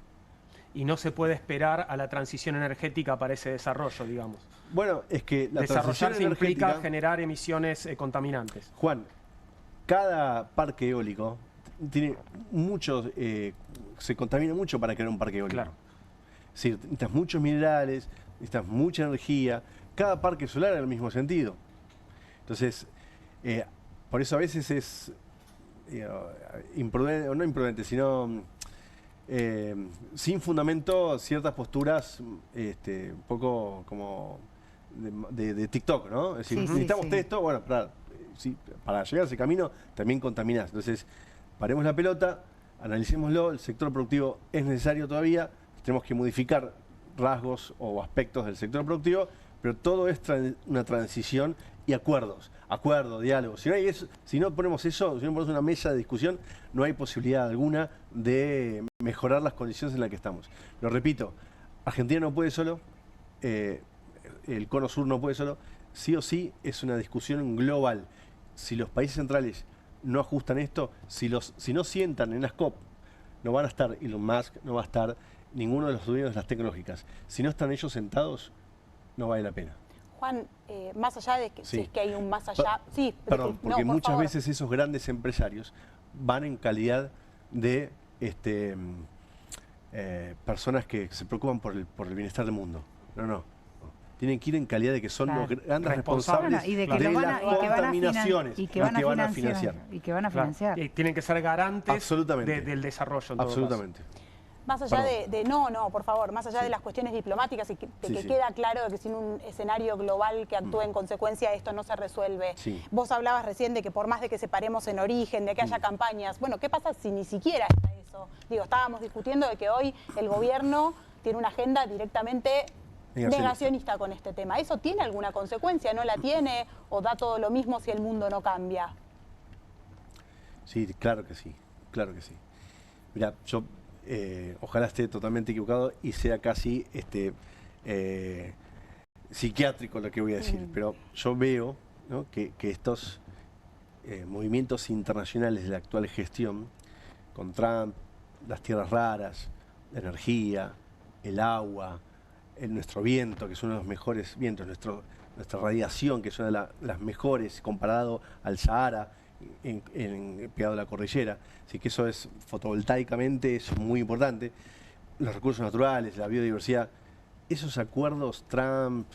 S1: Y no se puede esperar a la transición energética para ese desarrollo, digamos.
S8: Bueno, es que la transición
S1: Desarrollarse implica
S8: energética,
S1: generar emisiones contaminantes.
S8: Juan, cada parque eólico tiene muchos, se contamina mucho para crear un parque eólico.
S1: Claro.
S8: Es decir, necesitas muchos minerales, necesitas mucha energía. Cada parque solar en el mismo sentido. Entonces, por eso a veces es imprudente, o no imprudente, sino sin fundamento ciertas posturas un poco como de TikTok, ¿no? Es decir,
S2: Sí, sí,
S8: necesitamos
S2: sí.
S8: esto, bueno, para llegar a ese camino también contaminás. Entonces, paremos la pelota, analicémoslo, el sector productivo es necesario todavía, tenemos que modificar rasgos o aspectos del sector productivo, pero todo es una transición y acuerdos, diálogos. Si no ponemos eso, si no ponemos una mesa de discusión, no hay posibilidad alguna de mejorar las condiciones en las que estamos. Lo repito, Argentina no puede solo, el Cono Sur no puede solo, sí o sí es una discusión global. Si los países centrales no ajustan esto, si no sientan en las COP, no van a estar Elon Musk, no va a estar ninguno de los dueños de las tecnológicas. Si no están ellos sentados, no vale la pena.
S5: Juan, más allá de que,
S8: Sí.
S5: si es que hay un más allá... Sí,
S8: Perdón, porque
S5: por
S8: muchas
S5: favor.
S8: veces esos grandes empresarios van en calidad de personas que se preocupan por el bienestar del mundo. No. Tienen que ir en calidad de que son
S2: Claro.
S8: los grandes
S1: Responsables.
S8: responsables
S2: Y de que
S8: de
S2: lo van
S8: las
S2: a, y que van a
S8: contaminaciones
S2: y que van a
S8: financiar.
S2: financiar. Y que van a
S1: Claro.
S2: financiar.
S1: Tienen que ser garantes
S8: Absolutamente.
S1: del desarrollo. En todo
S8: Absolutamente.
S5: Más allá
S8: Perdón.
S5: no, por favor, más allá
S8: Sí.
S5: de las cuestiones diplomáticas y de
S8: Sí,
S5: que
S8: sí.
S5: queda claro de que sin un escenario global que actúe en consecuencia esto no se resuelve.
S8: Sí.
S5: Vos hablabas recién de que por más de que separemos en origen, de que haya campañas, bueno, ¿qué pasa si ni siquiera está eso? Digo, estábamos discutiendo de que hoy el gobierno tiene una agenda directamente negacionista con este tema. ¿Eso tiene alguna consecuencia? ¿No la tiene? ¿O da todo lo mismo si el mundo no cambia?
S8: Sí, claro que sí, claro que sí. Mira, yo ojalá esté totalmente equivocado y sea casi psiquiátrico lo que voy a decir, pero yo veo, ¿no?, que estos movimientos internacionales de la actual gestión, con Trump, las tierras raras, la energía, el agua, nuestro viento, que es uno de los mejores vientos, nuestra radiación, que es una de las mejores comparado al Sahara, pegado a la cordillera, así que eso es fotovoltaicamente es muy importante. Los recursos naturales, la biodiversidad, esos acuerdos Trump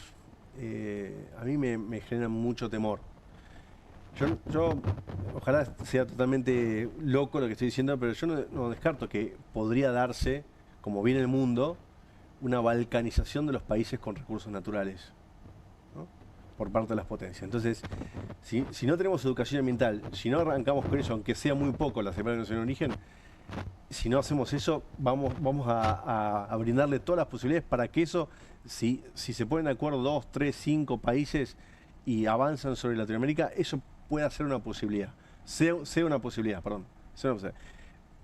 S8: a mí me generan mucho temor. Yo ojalá sea totalmente loco lo que estoy diciendo, pero yo no descarto que podría darse, como viene el mundo, una balcanización de los países con recursos naturales, ¿no?, por parte de las potencias. Entonces, si no tenemos educación ambiental, si no arrancamos con eso, aunque sea muy poco la separación de origen, si no hacemos eso, vamos a brindarle todas las posibilidades para que eso, si se ponen de acuerdo 2, 3, 5 países y avanzan sobre Latinoamérica, eso pueda ser una posibilidad. Sea una posibilidad, perdón.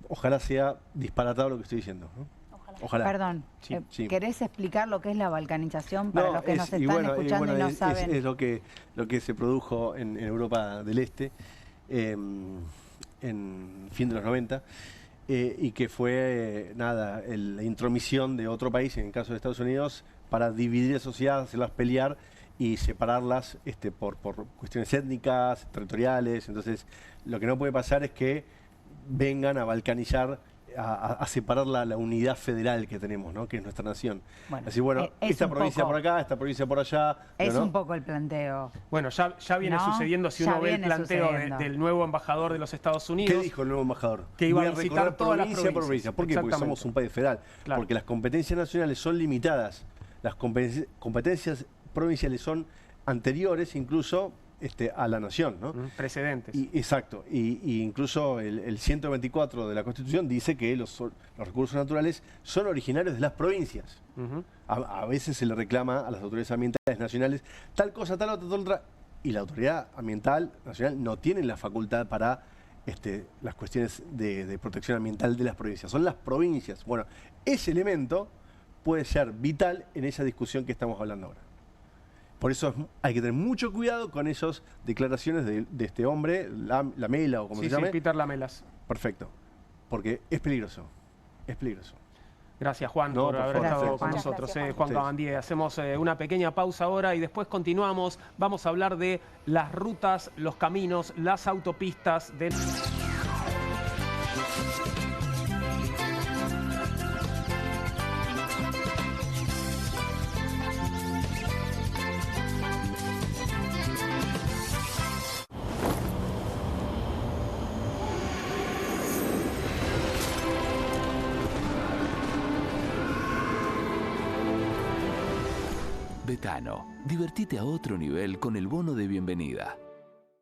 S8: Ojalá sea disparatado lo que estoy diciendo, ¿no? Ojalá.
S2: Perdón,
S8: Sí.
S2: ¿querés explicar lo que es la balcanización para los que nos están escuchando y no saben?
S8: Es lo que se produjo en Europa del Este en fin de los 90 y que fue la intromisión de otro país, en el caso de Estados Unidos, para dividir la sociedad, hacerlas pelear y separarlas por cuestiones étnicas, territoriales. Entonces, lo que no puede pasar es que vengan a balcanizar, a separar la unidad federal que tenemos, ¿no?, que es nuestra nación.
S2: Bueno,
S8: Así, bueno,
S2: es
S8: esta
S2: un
S8: provincia
S2: poco-
S8: por acá, esta provincia por allá.
S2: Es
S8: ¿no?
S2: un poco el planteo.
S1: Bueno, ya viene
S2: No,
S1: sucediendo, si
S2: ya
S1: uno ve el
S2: viene
S1: planteo
S2: sucediendo.
S1: del nuevo embajador de los Estados
S8: ¿Qué
S1: Unidos.
S8: dijo el nuevo embajador?
S1: Que iba
S8: Voy
S1: a visitar
S8: recorrer
S1: todas las
S8: provincia por
S1: provincias.
S8: provincia. ¿Por qué? Porque
S1: Exactamente.
S8: somos un país federal.
S1: Claro.
S8: Porque las competencias nacionales son limitadas. Las competencias provinciales son anteriores incluso a la nación, ¿no?
S1: Precedentes.
S8: Exacto. Y incluso el 124 de la Constitución dice que los recursos naturales son originarios de las provincias. A veces se le reclama a las autoridades ambientales nacionales tal cosa, tal otra, y la autoridad ambiental nacional no tiene la facultad para las cuestiones de protección ambiental de las provincias. Son las provincias. Bueno, ese elemento puede ser vital en esa discusión que estamos hablando ahora. Por eso hay que tener mucho cuidado con esas declaraciones de este hombre, Lamela o como se llame.
S1: Sí, Peter Lamelas.
S8: Perfecto, porque es peligroso, es peligroso.
S1: Gracias, Juan, por haber estado con nosotros. Juan Cabandier. Hacemos una pequeña pausa ahora y después continuamos. Vamos a hablar de las rutas, los caminos, las autopistas del...
S9: Betano, divertite a otro nivel con el bono de bienvenida.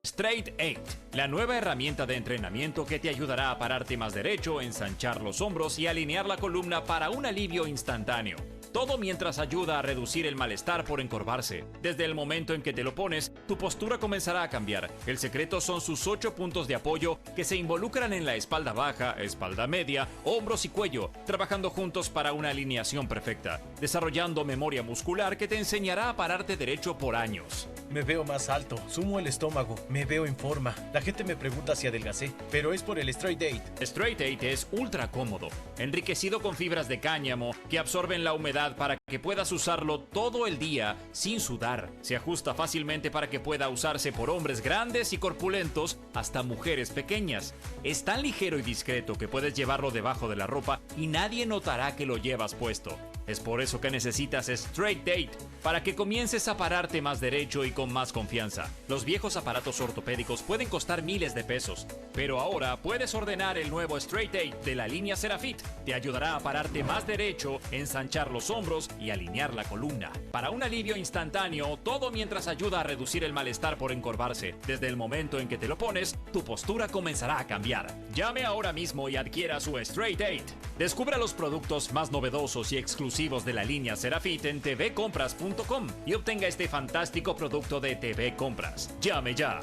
S10: Straight 8, la nueva herramienta de entrenamiento que te ayudará a pararte más derecho, ensanchar los hombros y alinear la columna para un alivio instantáneo. Todo mientras ayuda a reducir el malestar por encorvarse. Desde el momento en que te lo pones, tu postura comenzará a cambiar. El secreto son sus 8 puntos de apoyo que se involucran en la espalda baja, espalda media, hombros y cuello, trabajando juntos para una alineación perfecta, desarrollando memoria muscular que te enseñará a pararte derecho por años.
S11: Me veo más alto, sumo el estómago, me veo en forma. La gente me pregunta si adelgacé, pero es por el Straight 8.
S10: Straight 8 es ultra cómodo, enriquecido con fibras de cáñamo que absorben la humedad para que puedas usarlo todo el día sin sudar. Se ajusta fácilmente para que pueda usarse por hombres grandes y corpulentos hasta mujeres pequeñas. Es tan ligero y discreto que puedes llevarlo debajo de la ropa y nadie notará que lo llevas puesto. Es por eso que necesitas Straight 8, para que comiences a pararte más derecho y con más confianza. Los viejos aparatos ortopédicos pueden costar miles de pesos, pero ahora puedes ordenar el nuevo Straight 8 de la línea Serafit. Te ayudará a pararte más derecho, ensanchar los hombros y alinear la columna. Para un alivio instantáneo, todo mientras ayuda a reducir el malestar por encorvarse. Desde el momento en que te lo pones, tu postura comenzará a cambiar. Llame ahora mismo y adquiera su Straight 8. Descubra los productos más novedosos y exclusivos de la línea Serafit en tvcompras.com y obtenga este fantástico producto de TV Compras. Llame ya.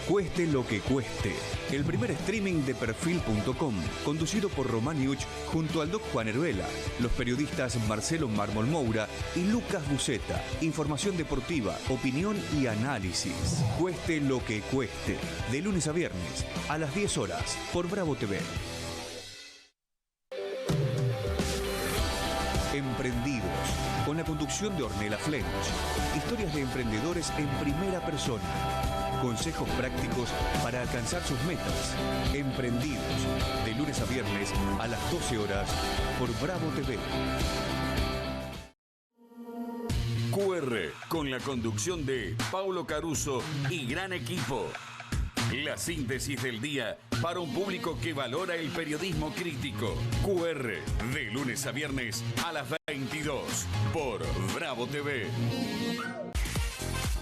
S12: Cueste lo que cueste. El primer streaming de Perfil.com, conducido por Román Yuch junto al Doc Juan Heruela, los periodistas Marcelo Mármol Moura y Lucas Buceta. Información deportiva, opinión y análisis. Cueste lo que cueste. De lunes a viernes, a las 10 horas, por Bravo TV. Emprendidos, con la conducción de Ornella Flench. Historias de emprendedores en primera persona. Consejos prácticos para alcanzar sus metas. Emprendidos, de lunes a viernes a las 12 horas por Bravo TV.
S13: QR, con la conducción de Paulo Caruso y gran equipo. La síntesis del día para un público que valora el periodismo crítico. QR, de lunes a viernes a las 22 por Bravo TV.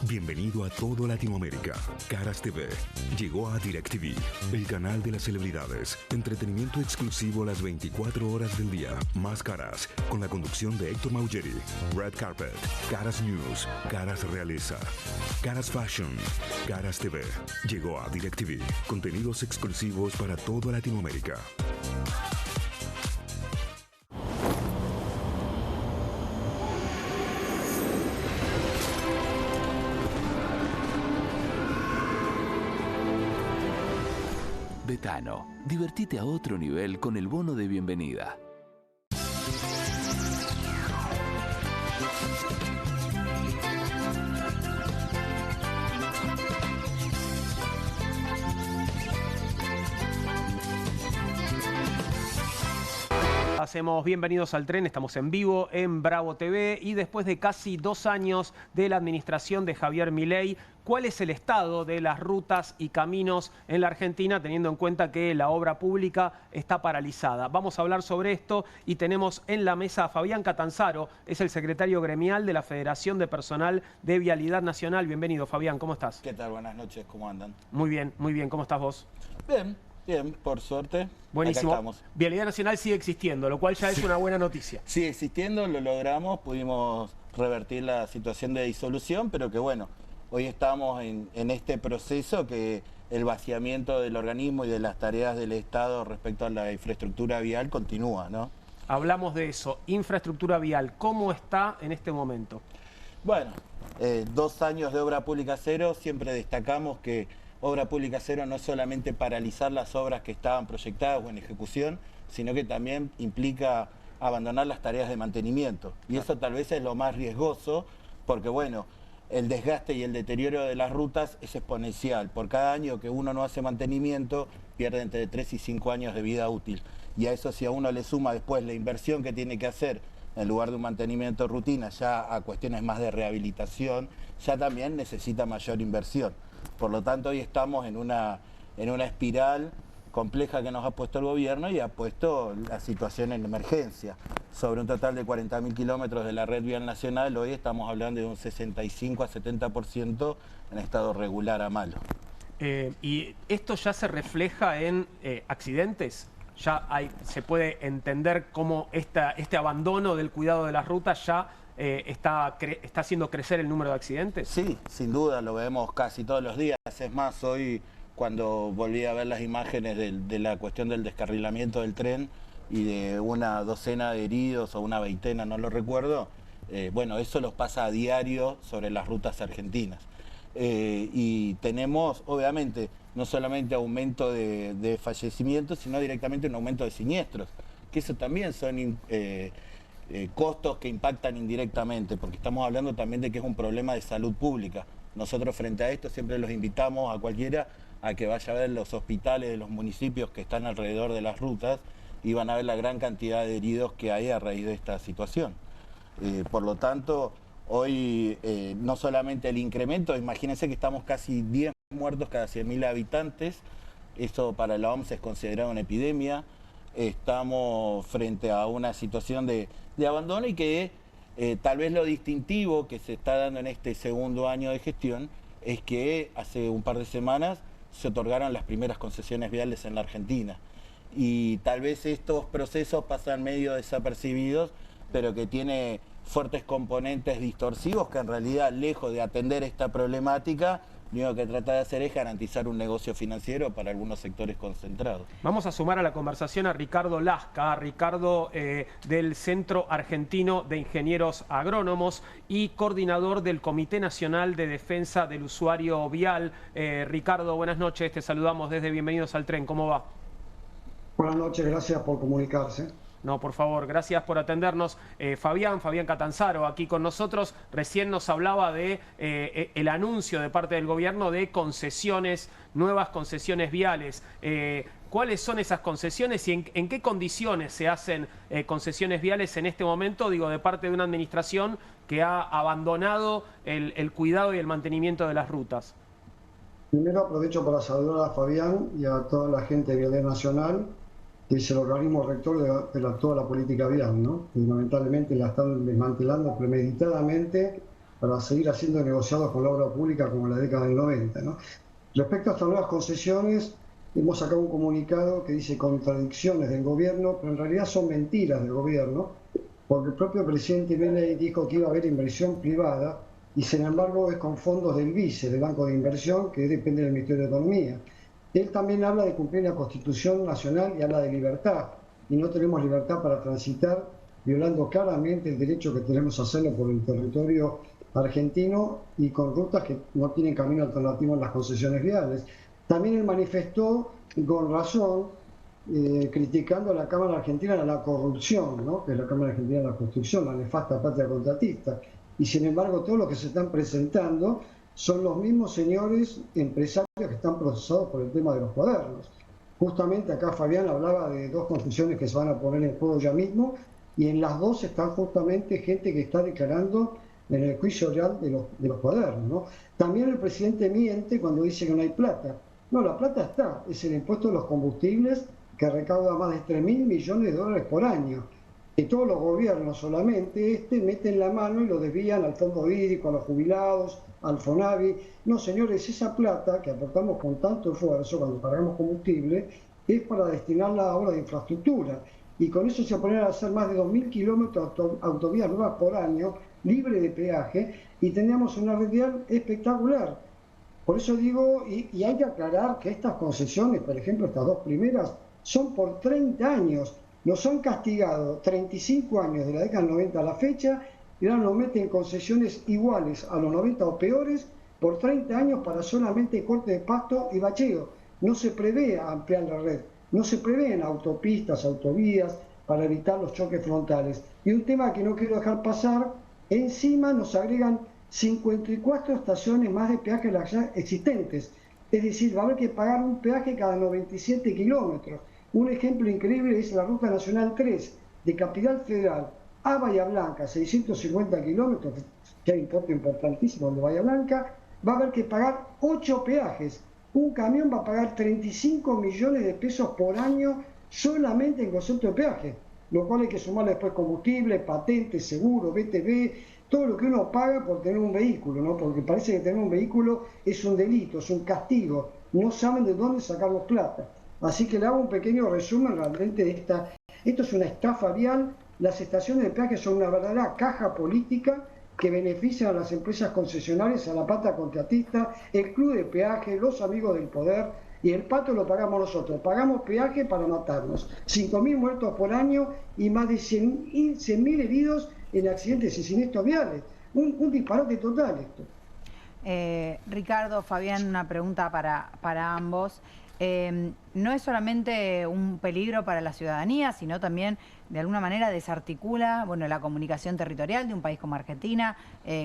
S14: Bienvenido a todo Latinoamérica. Caras TV llegó a DirecTV, el canal de las celebridades. Entretenimiento exclusivo las 24 horas del día. Más Caras, con la conducción de Héctor Maugeri. Red Carpet, Caras News, Caras Realeza, Caras Fashion, Caras TV. Llegó a DirecTV. Contenidos exclusivos para toda Latinoamérica.
S9: Betano, divertite a otro nivel con el bono de bienvenida.
S1: Hacemos Bienvenidos al Tren, estamos en vivo en Bravo TV y después de casi 2 años de la administración de Javier Milei, ¿cuál es el estado de las rutas y caminos en la Argentina, teniendo en cuenta que la obra pública está paralizada? Vamos a hablar sobre esto y tenemos en la mesa a Fabián Catanzaro, es el secretario gremial de la Federación de Personal de Vialidad Nacional. Bienvenido, Fabián, ¿cómo estás?
S15: ¿Qué tal? Buenas noches, ¿cómo andan?
S1: Muy bien, ¿cómo estás vos?
S15: Bien, bien, por suerte.
S1: Buenísimo.
S15: Acá estamos.
S1: Vialidad Nacional sigue existiendo, lo cual ya es una buena noticia.
S15: Sigue existiendo, lo logramos, pudimos revertir la situación de disolución, pero que bueno, hoy estamos en este proceso que el vaciamiento del organismo y de las tareas del Estado respecto a la infraestructura vial continúa, ¿no?
S1: Hablamos de eso, infraestructura vial, ¿cómo está en este momento?
S15: Bueno, 2 años de obra pública cero, siempre destacamos que obra pública cero no es solamente paralizar las obras que estaban proyectadas o en ejecución, sino que también implica abandonar las tareas de mantenimiento. Y eso tal vez es lo más riesgoso, porque bueno, el desgaste y el deterioro de las rutas es exponencial. Por cada año que uno no hace mantenimiento, pierde entre 3 y 5 años de vida útil. Y a eso si a uno le suma después la inversión que tiene que hacer en lugar de un mantenimiento de rutina, ya a cuestiones más de rehabilitación, ya también necesita mayor inversión. Por lo tanto, hoy estamos en una espiral compleja que nos ha puesto el gobierno y ha puesto la situación en emergencia. Sobre un total de 40.000 kilómetros de la red vial nacional, hoy estamos hablando de un 65 a 70% en estado regular a malo.
S1: ¿Y esto ya se refleja en accidentes? ¿Ya se puede entender cómo este abandono del cuidado de las rutas ya está haciendo crecer el número de accidentes?
S15: Sí, sin duda, lo vemos casi todos los días. Es más, hoy cuando volví a ver las imágenes de la cuestión del descarrilamiento del tren y de una docena de heridos o una veintena, no lo recuerdo, bueno, eso los pasa a diario sobre las rutas argentinas. Y tenemos, obviamente, no solamente aumento de fallecimientos, sino directamente un aumento de siniestros, que eso también son costos que impactan indirectamente, porque estamos hablando también de que es un problema de salud pública. Nosotros frente a esto siempre los invitamos a cualquiera a que vaya a ver los hospitales de los municipios que están alrededor de las rutas y van a ver la gran cantidad de heridos que hay a raíz de esta situación. Por lo tanto, hoy no solamente el incremento, imagínense que estamos casi 10 muertos cada 100.000 habitantes, eso para la OMS es considerado una epidemia. Estamos frente a una situación de abandono y que tal vez lo distintivo que se está dando en este segundo año de gestión es que hace un par de semanas se otorgaron las primeras concesiones viales en la Argentina. Y tal vez estos procesos pasan medio desapercibidos, pero que tiene fuertes componentes distorsivos que en realidad, lejos de atender esta problemática, lo único que trata de hacer es garantizar un negocio financiero para algunos sectores concentrados.
S1: Vamos a sumar a la conversación a Ricardo Lasca, Ricardo del Centro Argentino de Ingenieros Agrónomos y coordinador del Comité Nacional de Defensa del Usuario Vial. Ricardo, buenas noches, te saludamos desde Bienvenidos al Tren, ¿cómo va?
S16: Buenas noches, gracias por comunicarse.
S1: No, por favor, gracias por atendernos. Fabián Catanzaro, aquí con nosotros, recién nos hablaba de el anuncio de parte del gobierno de concesiones, nuevas concesiones viales. ¿Cuáles son esas concesiones y en qué condiciones se hacen concesiones viales en este momento, digo, de parte de una administración que ha abandonado el cuidado y el mantenimiento de las rutas?
S16: Primero aprovecho para saludar a Fabián y a toda la gente de Vialidad Nacional, que es el organismo rector de toda la política vial, ¿no? Que lamentablemente la están desmantelando premeditadamente para seguir haciendo negociados con la obra pública como en la década del 90, ¿no? Respecto a estas nuevas concesiones, hemos sacado un comunicado que dice contradicciones del gobierno, pero en realidad son mentiras del gobierno, porque el propio presidente Milei dijo que iba a haber inversión privada y sin embargo es con fondos del BICE, del Banco de Inversión, que depende del Ministerio de Economía. Él también habla de cumplir la Constitución Nacional y habla de libertad, y no tenemos libertad para transitar, violando claramente el derecho que tenemos a hacerlo por el territorio argentino y con rutas que no tienen camino alternativo en las concesiones viales. También él manifestó, con razón, criticando a la Cámara Argentina de la corrupción, ¿no? Que es la Cámara Argentina de la Construcción, la nefasta patria contratista. Y sin embargo, todos los que se están presentando son los mismos señores empresarios que están procesados por el tema de los cuadernos. Justamente acá Fabián hablaba de 2 concesiones que se van a poner en juego ya mismo, y en las 2 están justamente gente que está declarando en el juicio real de los cuadernos, ¿no? También el presidente miente cuando dice que no hay plata. No, la plata está, es el impuesto de los combustibles que recauda más de 3.000 millones de dólares por año. Y todos los gobiernos, solamente meten la mano y lo desvían al fondo hídrico, a los jubilados, al FONAVI. No, señores, esa plata que aportamos con tanto esfuerzo cuando pagamos combustible es para destinarla a obras de infraestructura. Y con eso se ponen a hacer más de 2.000 kilómetros de autovías nuevas por año, libre de peaje, y tendríamos una red vial espectacular. Por eso digo, y hay que aclarar que estas concesiones, por ejemplo, estas 2 primeras, son por 30 años. Nos han castigado 35 años de la década del 90 a la fecha, y ahora nos meten concesiones iguales a los 90 o peores por 30 años para solamente corte de pasto y bacheo. No se prevé ampliar la red, no se prevén autopistas, autovías para evitar los choques frontales. Y un tema que no quiero dejar pasar, encima nos agregan 54 estaciones más de peaje de las ya existentes. Es decir, va a haber que pagar un peaje cada 97 kilómetros. Un ejemplo increíble es la Ruta Nacional 3, de Capital Federal a Bahía Blanca, 650 kilómetros, que hay un importe importantísimo de Bahía Blanca, va a haber que pagar 8 peajes. Un camión va a pagar 35 millones de pesos por año solamente en concepto de peaje, lo cual hay que sumarle después combustible, patente, seguro, BTV, todo lo que uno paga por tener un vehículo, ¿no? Porque parece que tener un vehículo es un delito, es un castigo, no saben de dónde sacamos plata. Así que le hago un pequeño resumen realmente de esto es una estafa vial. Las estaciones de peaje son una verdadera caja política que benefician a las empresas concesionarias, a la pata contratista, el club de peaje, los amigos del poder, y el pato lo pagamos nosotros. Pagamos peaje para matarnos. 5.000 muertos por año y más de 100.000 heridos en accidentes y siniestros viales. Un disparate total esto.
S2: Ricardo, Fabián, una pregunta para ambos. No es solamente un peligro para la ciudadanía, sino también de alguna manera desarticula la comunicación territorial de un país como Argentina,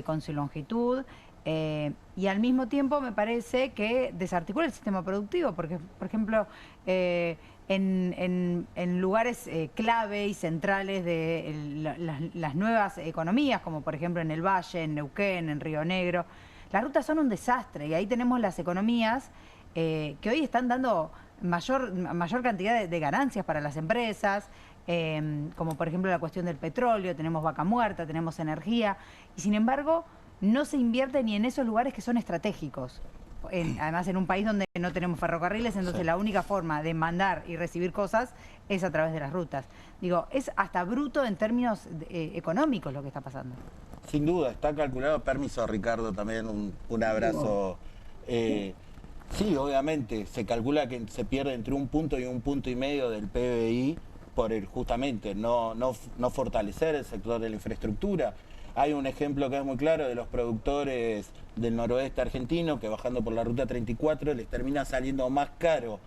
S2: con su longitud, y al mismo tiempo me parece que desarticula el sistema productivo, porque, por ejemplo, en lugares clave y centrales de las nuevas economías, como por ejemplo en el Valle, en Neuquén, en Río Negro, las rutas son un desastre, y ahí tenemos las economías que hoy están dando mayor cantidad de ganancias para las empresas, como por ejemplo la cuestión del petróleo, tenemos Vaca Muerta, tenemos energía, y sin embargo no se invierte ni en esos lugares que son estratégicos. Además en un país donde no tenemos ferrocarriles, entonces la única forma de mandar y recibir cosas es a través de las rutas. Digo, es hasta bruto en términos económicos lo que está pasando.
S15: Sin duda, está calculado. Permiso, Ricardo, también un abrazo. Sí, obviamente, se calcula que se pierde entre 1 punto y 1,5 puntos del PBI por justamente no fortalecer el sector de la infraestructura. Hay un ejemplo que es muy claro de los productores del noroeste argentino que bajando por la ruta 34 les termina saliendo más caro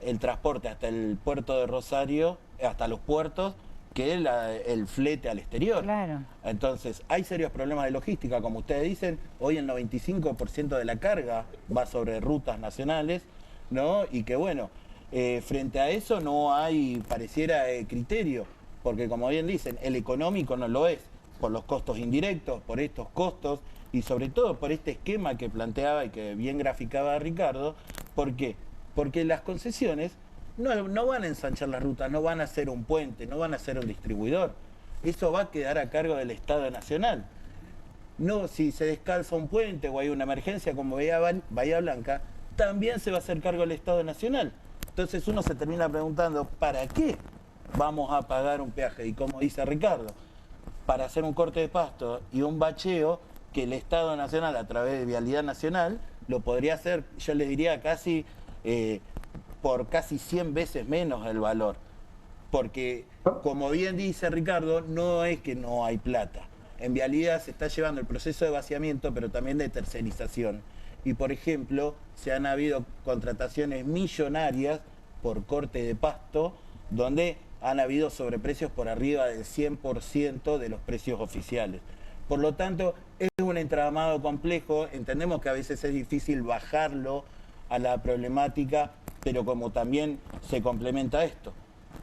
S15: el transporte hasta el puerto de Rosario, hasta los puertos, que el flete al exterior.
S2: Claro.
S15: Entonces, hay serios problemas de logística, como ustedes dicen. Hoy el 95% de la carga va sobre rutas nacionales, ¿no? Y que bueno, frente a eso no hay, pareciera, criterio, porque como bien dicen, el económico no lo es, por los costos indirectos, por estos costos y sobre todo por este esquema que planteaba y que bien graficaba Ricardo. ¿Por qué? Porque las concesiones no van a ensanchar las rutas, no van a hacer un puente, no van a hacer un distribuidor. Eso va a quedar a cargo del Estado Nacional. No, si se descalza un puente o hay una emergencia como Bahía Blanca, también se va a hacer cargo el Estado Nacional. Entonces uno se termina preguntando, ¿para qué vamos a pagar un peaje? Y como dice Ricardo, para hacer un corte de pasto y un bacheo que el Estado Nacional a través de Vialidad Nacional lo podría hacer, yo les diría casi por casi 100 veces menos el valor. Porque, como bien dice Ricardo, no es que no hay plata. En Vialidad se está llevando el proceso de vaciamiento, pero también de tercerización. Y, por ejemplo, se han habido contrataciones millonarias por corte de pasto, donde han habido sobreprecios por arriba del 100% de los precios oficiales. Por lo tanto, es un entramado complejo. Entendemos que a veces es difícil bajarlo a la problemática pero como también se complementa esto.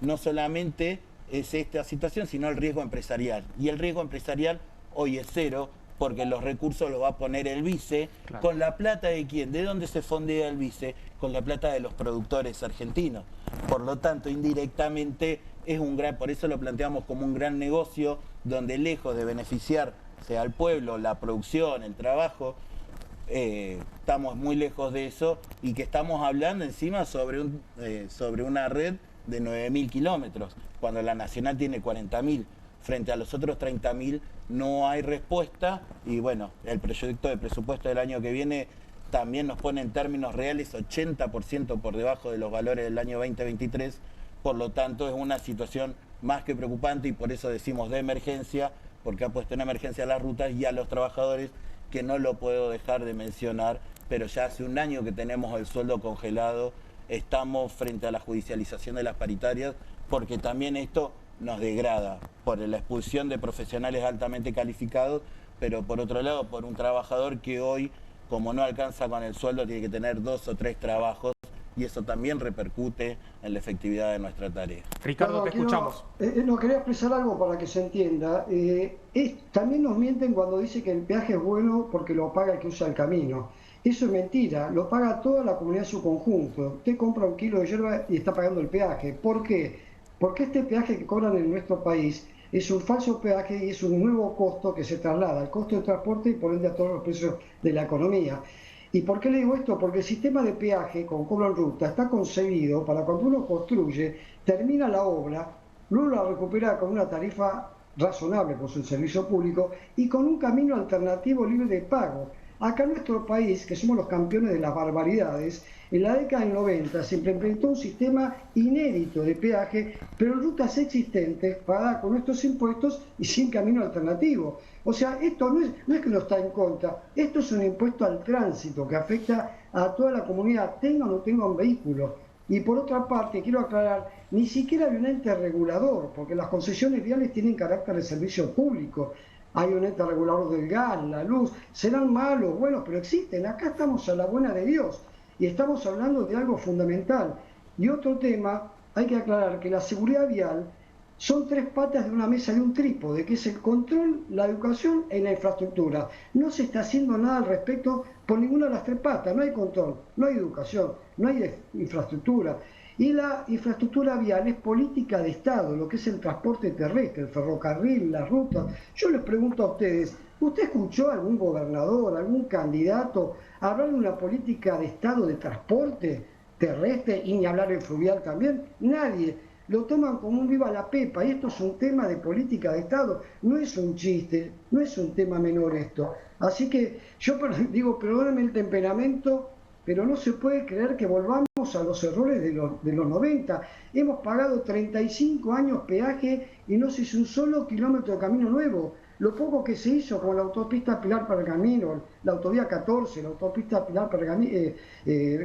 S15: No solamente es esta situación, sino el riesgo empresarial. Y el riesgo empresarial hoy es cero, porque los recursos los va a poner el vice. Claro. ¿Con la plata de quién? ¿De dónde se fondea el vice? Con la plata de los productores argentinos. Por lo tanto, indirectamente es un gran, por eso lo planteamos como un gran negocio, donde lejos de beneficiarse al pueblo, la producción, el trabajo, estamos muy lejos de eso, y que estamos hablando encima sobre una red de 9.000 kilómetros, cuando la nacional tiene 40.000. Frente a los otros 30.000 no hay respuesta, y bueno, el proyecto de presupuesto del año que viene también nos pone en términos reales 80% por debajo de los valores del año 2023, por lo tanto es una situación más que preocupante, y por eso decimos de emergencia, porque ha puesto en emergencia a las rutas y a los trabajadores, que no lo puedo dejar de mencionar, pero ya hace un año que tenemos el sueldo congelado, estamos frente a la judicialización de las paritarias, porque también esto nos degrada por la expulsión de profesionales altamente calificados, pero por otro lado, por un trabajador que hoy, como no alcanza con el sueldo, tiene que tener 2 o 3 trabajos, y eso también repercute en la efectividad de nuestra tarea.
S1: Ricardo, te escuchamos.
S16: No, quería expresar algo para que se entienda. También nos mienten cuando dice que el peaje es bueno porque lo paga el que usa el camino. Eso es mentira, lo paga toda la comunidad en su conjunto. Usted compra un kilo de yerba y está pagando el peaje. ¿Por qué? Porque este peaje que cobran en nuestro país es un falso peaje y es un nuevo costo que se traslada al costo de transporte y por ende a todos los precios de la economía. ¿Y por qué le digo esto? Porque el sistema de peaje con cobro en ruta está concebido para cuando uno construye, termina la obra, luego la recupera con una tarifa razonable por su servicio público y con un camino alternativo libre de pago. Acá en nuestro país, que somos los campeones de las barbaridades, en la década del 90 se implementó un sistema inédito de peaje, pero en rutas existentes, pagadas con nuestros impuestos y sin camino alternativo. O sea, esto no es que no está en contra, esto es un impuesto al tránsito que afecta a toda la comunidad, tenga o no tenga un vehículo. Y por otra parte, quiero aclarar, ni siquiera hay un ente regulador, porque las concesiones viales tienen carácter de servicio público. Hay un ente regulador del gas, la luz, serán malos, buenos, pero existen. Acá estamos a la buena de Dios y estamos hablando de algo fundamental. Y otro tema, hay que aclarar que la seguridad vial son 3 patas de una mesa de un trípode, que es el control, la educación y la infraestructura. No se está haciendo nada al respecto por ninguna de las 3 patas. No hay control, no hay educación, no hay infraestructura. Y la infraestructura vial es política de Estado, lo que es el transporte terrestre, el ferrocarril, las rutas. Yo les pregunto a ustedes, ¿usted escuchó a algún gobernador, algún candidato hablar de una política de Estado de transporte terrestre y ni hablar del fluvial también? Nadie. Lo toman como un viva la pepa, y esto es un tema de política de Estado, no es un chiste, no es un tema menor esto. Así que yo digo, perdónenme el temperamento, pero no se puede creer que volvamos a los errores de los 90. Hemos pagado 35 años peaje y no se hizo un solo kilómetro de camino nuevo. Lo poco que se hizo con la autopista Pilar Pergamino, la autovía 14, la autopista Pilar Pergamino,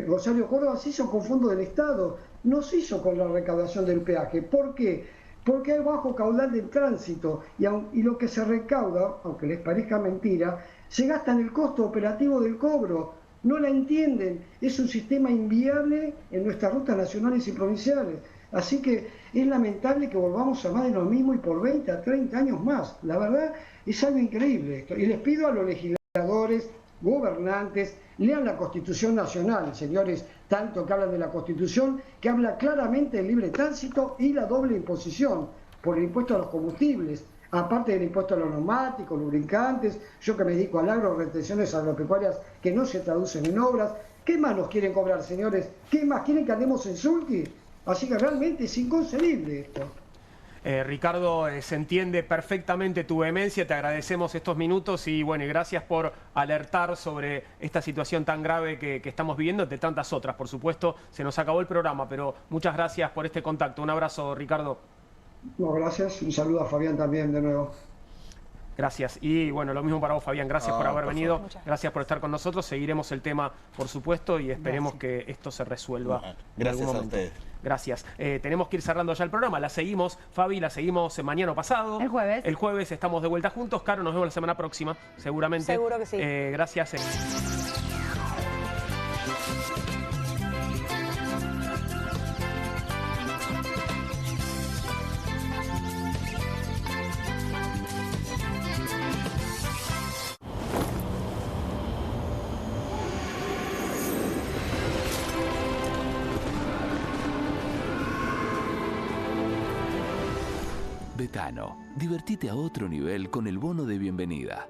S16: Rosario Córdoba, se hizo con fondos del Estado, no se hizo con la recaudación del peaje. ¿Por qué? Porque hay bajo caudal del tránsito y lo que se recauda, aunque les parezca mentira, se gasta en el costo operativo del cobro. No la entienden, es un sistema inviable en nuestras rutas nacionales y provinciales. Así que es lamentable que volvamos a más de lo mismo y por 20 a 30 años más. La verdad es algo increíble esto. Y les pido a los legisladores, gobernantes, lean la Constitución Nacional, señores, tanto que hablan de la Constitución, que habla claramente del libre tránsito y la doble imposición por el impuesto a los combustibles. Aparte del impuesto a los neumáticos, lubricantes, yo que me dedico al agro, retenciones agropecuarias que no se traducen en obras. ¿Qué más nos quieren cobrar, señores? ¿Qué más quieren que andemos en sulky? Así que realmente es inconcebible esto.
S1: Ricardo, se entiende perfectamente tu vehemencia, te agradecemos estos minutos y bueno, gracias por alertar sobre esta situación tan grave que estamos viviendo, de tantas otras, por supuesto. Se nos acabó el programa, pero muchas gracias por este contacto. Un abrazo, Ricardo.
S16: No, gracias. Un saludo a Fabián también de nuevo.
S1: Gracias. Y bueno, lo mismo para vos, Fabián. Gracias por haber venido. Gracias por estar con nosotros. Seguiremos el tema, por supuesto, y esperemos que esto se resuelva.
S15: Gracias a ustedes.
S1: Gracias. Tenemos que ir cerrando ya el programa. La seguimos, Fabi, la seguimos mañana pasado.
S2: El jueves.
S1: El jueves estamos de vuelta juntos. Caro, nos vemos la semana próxima, seguramente.
S5: Seguro que sí.
S1: Gracias.
S9: Betano, divertite a otro nivel con el bono de bienvenida.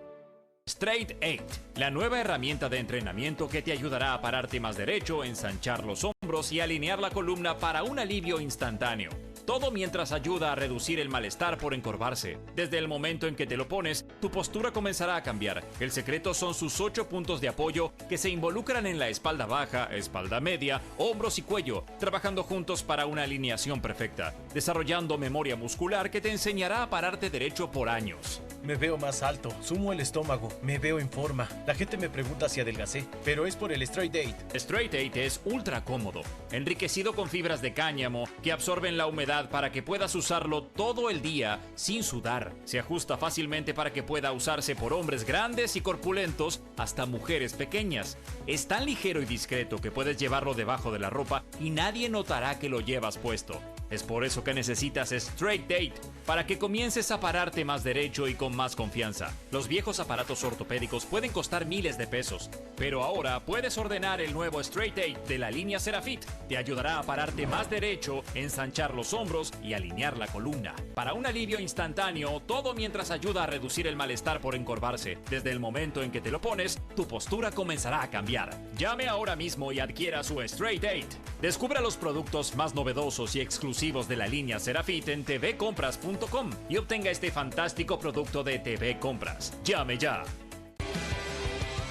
S10: Straight 8, la nueva herramienta de entrenamiento que te ayudará a pararte más derecho, ensanchar los hombros y alinear la columna para un alivio instantáneo. Todo mientras ayuda a reducir el malestar por encorvarse. Desde el momento en que te lo pones, tu postura comenzará a cambiar. El secreto son sus 8 puntos de apoyo que se involucran en la espalda baja, espalda media, hombros y cuello, trabajando juntos para una alineación perfecta, desarrollando memoria muscular que te enseñará a pararte derecho por años.
S11: Me veo más alto, sumo el estómago, me veo en forma. La gente me pregunta si adelgacé, pero es por el Straight 8.
S10: Straight 8 es ultra cómodo, enriquecido con fibras de cáñamo que absorben la humedad para que puedas usarlo todo el día sin sudar. Se ajusta fácilmente para que pueda usarse por hombres grandes y corpulentos hasta mujeres pequeñas. Es tan ligero y discreto que puedes llevarlo debajo de la ropa y nadie notará que lo llevas puesto. Es por eso que necesitas Straight 8, para que comiences a pararte más derecho y con más confianza. Los viejos aparatos ortopédicos pueden costar miles de pesos, pero ahora puedes ordenar el nuevo Straight 8 de la línea Serafit. Te ayudará a pararte más derecho, ensanchar los hombros y alinear la columna. Para un alivio instantáneo, todo mientras ayuda a reducir el malestar por encorvarse. Desde el momento en que te lo pones, tu postura comenzará a cambiar. Llame ahora mismo y adquiera su Straight 8. Descubra los productos más novedosos y exclusivos de la línea Serafit en tvcompras.com y obtenga este fantástico producto de TV Compras. Llame ya.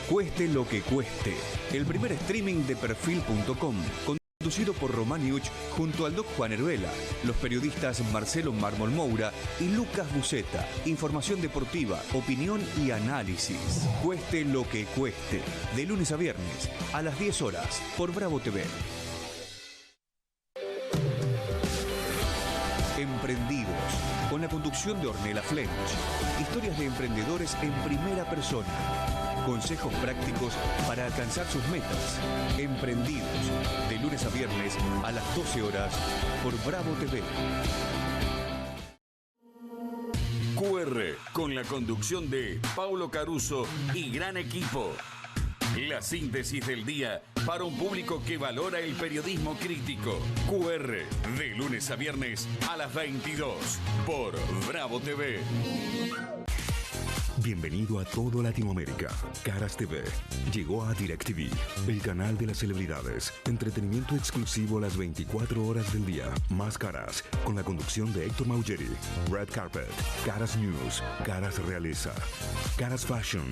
S12: Cueste lo que cueste. El primer streaming de perfil.com. Conducido por Romaniuch junto al Doc Juan Heruela, los periodistas Marcelo Mármol Moura y Lucas Buceta. Información deportiva, opinión y análisis. Cueste lo que cueste. De lunes a viernes a las 10 horas por Bravo TV. Emprendidos, con la conducción de Ornella Flench. Historias de emprendedores en primera persona. Consejos prácticos para alcanzar sus metas. Emprendidos, de lunes a viernes a las 12 horas por Bravo TV.
S13: QR, con la conducción de Paulo Caruso y gran equipo. La síntesis del día para un público que valora el periodismo crítico. QR, de lunes a viernes a las 22 por Bravo TV.
S14: Bienvenido a todo Latinoamérica. Caras TV llegó a DirecTV, el canal de las celebridades. Entretenimiento exclusivo las 24 horas del día. Más Caras, con la conducción de Héctor Maugeri. Red Carpet, Caras News, Caras Realeza, Caras Fashion,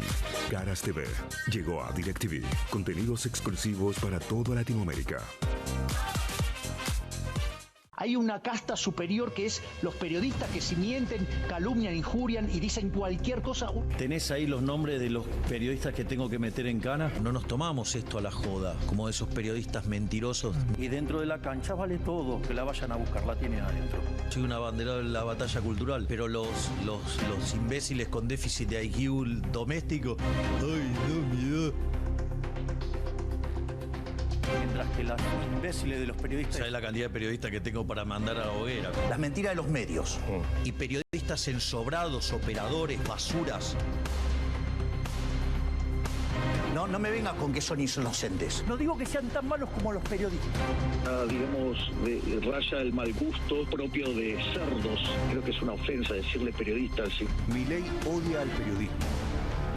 S14: Caras TV. Llegó a DirecTV. Contenidos exclusivos para toda Latinoamérica.
S17: Hay una casta superior que es los periodistas que si mienten, calumnian, injurian y dicen cualquier cosa.
S18: ¿Tenés ahí los nombres de los periodistas que tengo que meter en cana? No nos tomamos esto a la joda, como esos periodistas mentirosos.
S17: Y dentro de la cancha vale todo, que la vayan a buscar, la tienen adentro.
S18: Soy una bandera de la batalla cultural, pero los imbéciles con déficit de IQ doméstico, ¡ay, no, miedo!
S17: Mientras que los imbéciles de los periodistas...
S18: ¿Sabes la cantidad de periodistas que tengo para mandar a la hoguera?
S17: Las mentiras de los medios. Y periodistas ensobrados, operadores, basuras. No me vengas con que son inocentes. No digo que sean tan malos como los periodistas.
S19: Digamos, raya el mal gusto propio de cerdos. Creo que es una ofensa decirle periodistas. Sí.
S12: Milei odia al periodismo.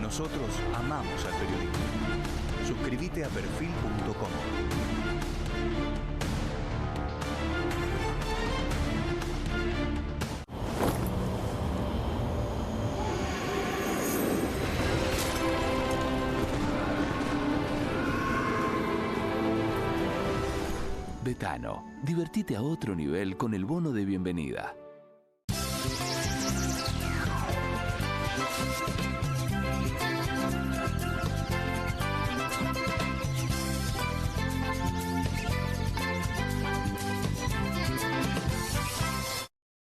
S12: Nosotros amamos al periodismo. Suscríbete a perfil.com.
S9: Betano, divertite a otro nivel con el bono de bienvenida.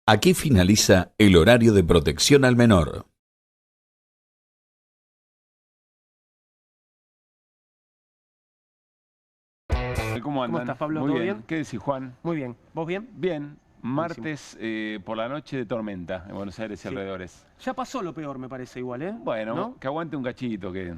S20: Aquí finaliza el horario de protección al menor.
S21: ¿Cómo andan?
S1: ¿Cómo estás, Pablo?
S21: Muy
S1: ¿Todo
S21: bien.
S1: bien?
S21: ¿Qué decís, Juan?
S1: Muy bien. ¿Vos bien?
S21: Bien. Martes por la noche de tormenta en Buenos Aires y alrededores.
S1: Ya pasó lo peor, me parece igual, ¿eh?
S21: Bueno,
S1: ¿no?
S21: que aguante un cachito, que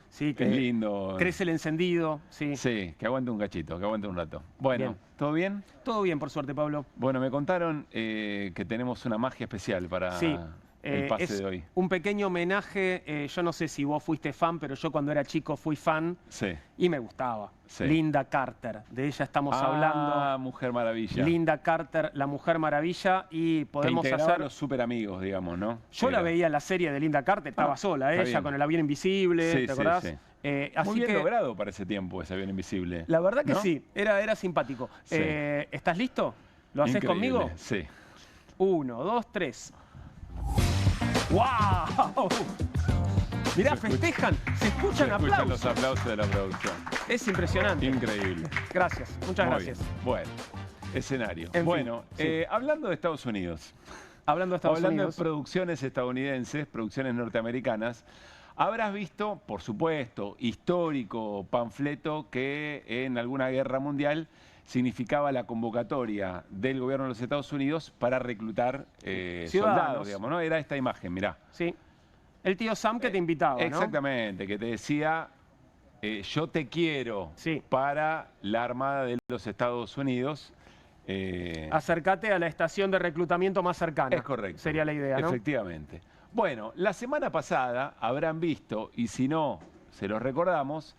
S1: Sí, que
S21: es lindo.
S1: Crece el encendido, sí.
S21: Sí, que aguante un cachito, que aguante un rato. Bueno,
S1: Bien.
S21: ¿todo bien?
S1: Todo bien, por suerte, Pablo.
S21: Bueno, me contaron que tenemos una magia especial para
S1: Sí.
S21: el pase
S1: Es
S21: de hoy.
S1: un pequeño homenaje, yo no sé si vos fuiste fan, pero yo cuando era chico fui fan
S21: Sí.
S1: y me gustaba.
S21: Sí.
S1: Linda Carter, de ella estamos
S21: Ah,
S1: hablando.
S21: Mujer Maravilla.
S1: Linda Carter, la Mujer Maravilla, y
S21: Que
S1: podemos
S21: integraba
S1: hacer...
S21: los super amigos, digamos, ¿no?
S1: Yo la
S21: Era-
S1: veía en la serie de Linda Carter, estaba sola,
S21: está
S1: ella
S21: bien.
S1: con el avión invisible,
S21: Sí,
S1: ¿te
S21: sí,
S1: acordás?
S21: sí.
S1: Así
S21: Muy bien
S1: que,
S21: logrado para ese tiempo, ese avión invisible.
S1: la verdad que
S21: ¿no?
S1: sí, era simpático.
S21: Sí.
S1: ¿Estás listo? ¿Lo haces
S21: Increíble,
S1: conmigo?
S21: Sí.
S1: 1, 2, 3. ¡Wow! Mirá, festejan, se escuchan aplausos.
S21: Los aplausos de la producción.
S1: Es impresionante.
S21: Increíble.
S1: Gracias, muchas
S21: Muy
S1: gracias.
S21: bien. Bueno, escenario.
S1: En fin,
S21: Bueno,
S1: sí.
S21: hablando de Estados Unidos.
S1: Hablando de Estados Unidos.
S21: De producciones estadounidenses, producciones norteamericanas, habrás visto, por supuesto, histórico panfleto que en alguna guerra mundial significaba la convocatoria del gobierno de los Estados Unidos para reclutar soldados, digamos, ¿no? Era esta imagen, mirá.
S1: Sí. El tío Sam que te invitaba, ¿no?
S21: Exactamente, que te decía, yo te quiero para la Armada de los Estados Unidos.
S1: Acércate a la estación de reclutamiento más cercana.
S21: Es correcto.
S1: Sería la idea, ¿no?
S21: Efectivamente. Bueno, la semana pasada habrán visto, y si no, se los recordamos,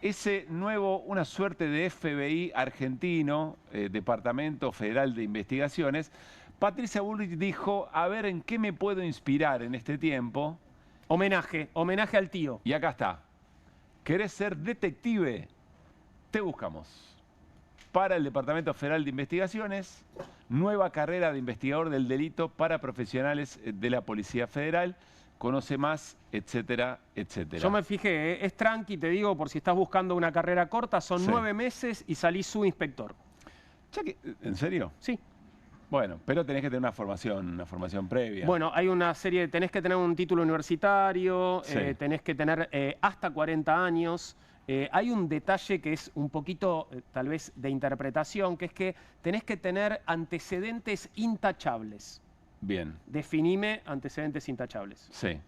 S21: ese nuevo, una suerte de FBI argentino, Departamento Federal de Investigaciones. Patricia Bullrich dijo, a ver en qué me puedo inspirar en este tiempo.
S1: Homenaje al tío.
S21: Y acá está. ¿Querés ser detective? Te buscamos. Para el Departamento Federal de Investigaciones, nueva carrera de investigador del delito para profesionales de la Policía Federal. Conoce más, etcétera, etcétera.
S1: Yo me fijé, es tranqui, te digo, por si estás buscando una carrera corta, son 9 meses y salís subinspector.
S21: ¿En serio?
S1: Sí.
S21: Bueno, pero tenés que tener una formación previa.
S1: Bueno, hay una serie, tenés que tener un título universitario,
S21: Sí.
S1: tenés que tener hasta 40 años. Hay un detalle que es un poquito, tal vez, de interpretación, que es que tenés que tener antecedentes intachables.
S21: Bien,
S1: Definime antecedentes intachables.
S21: sí.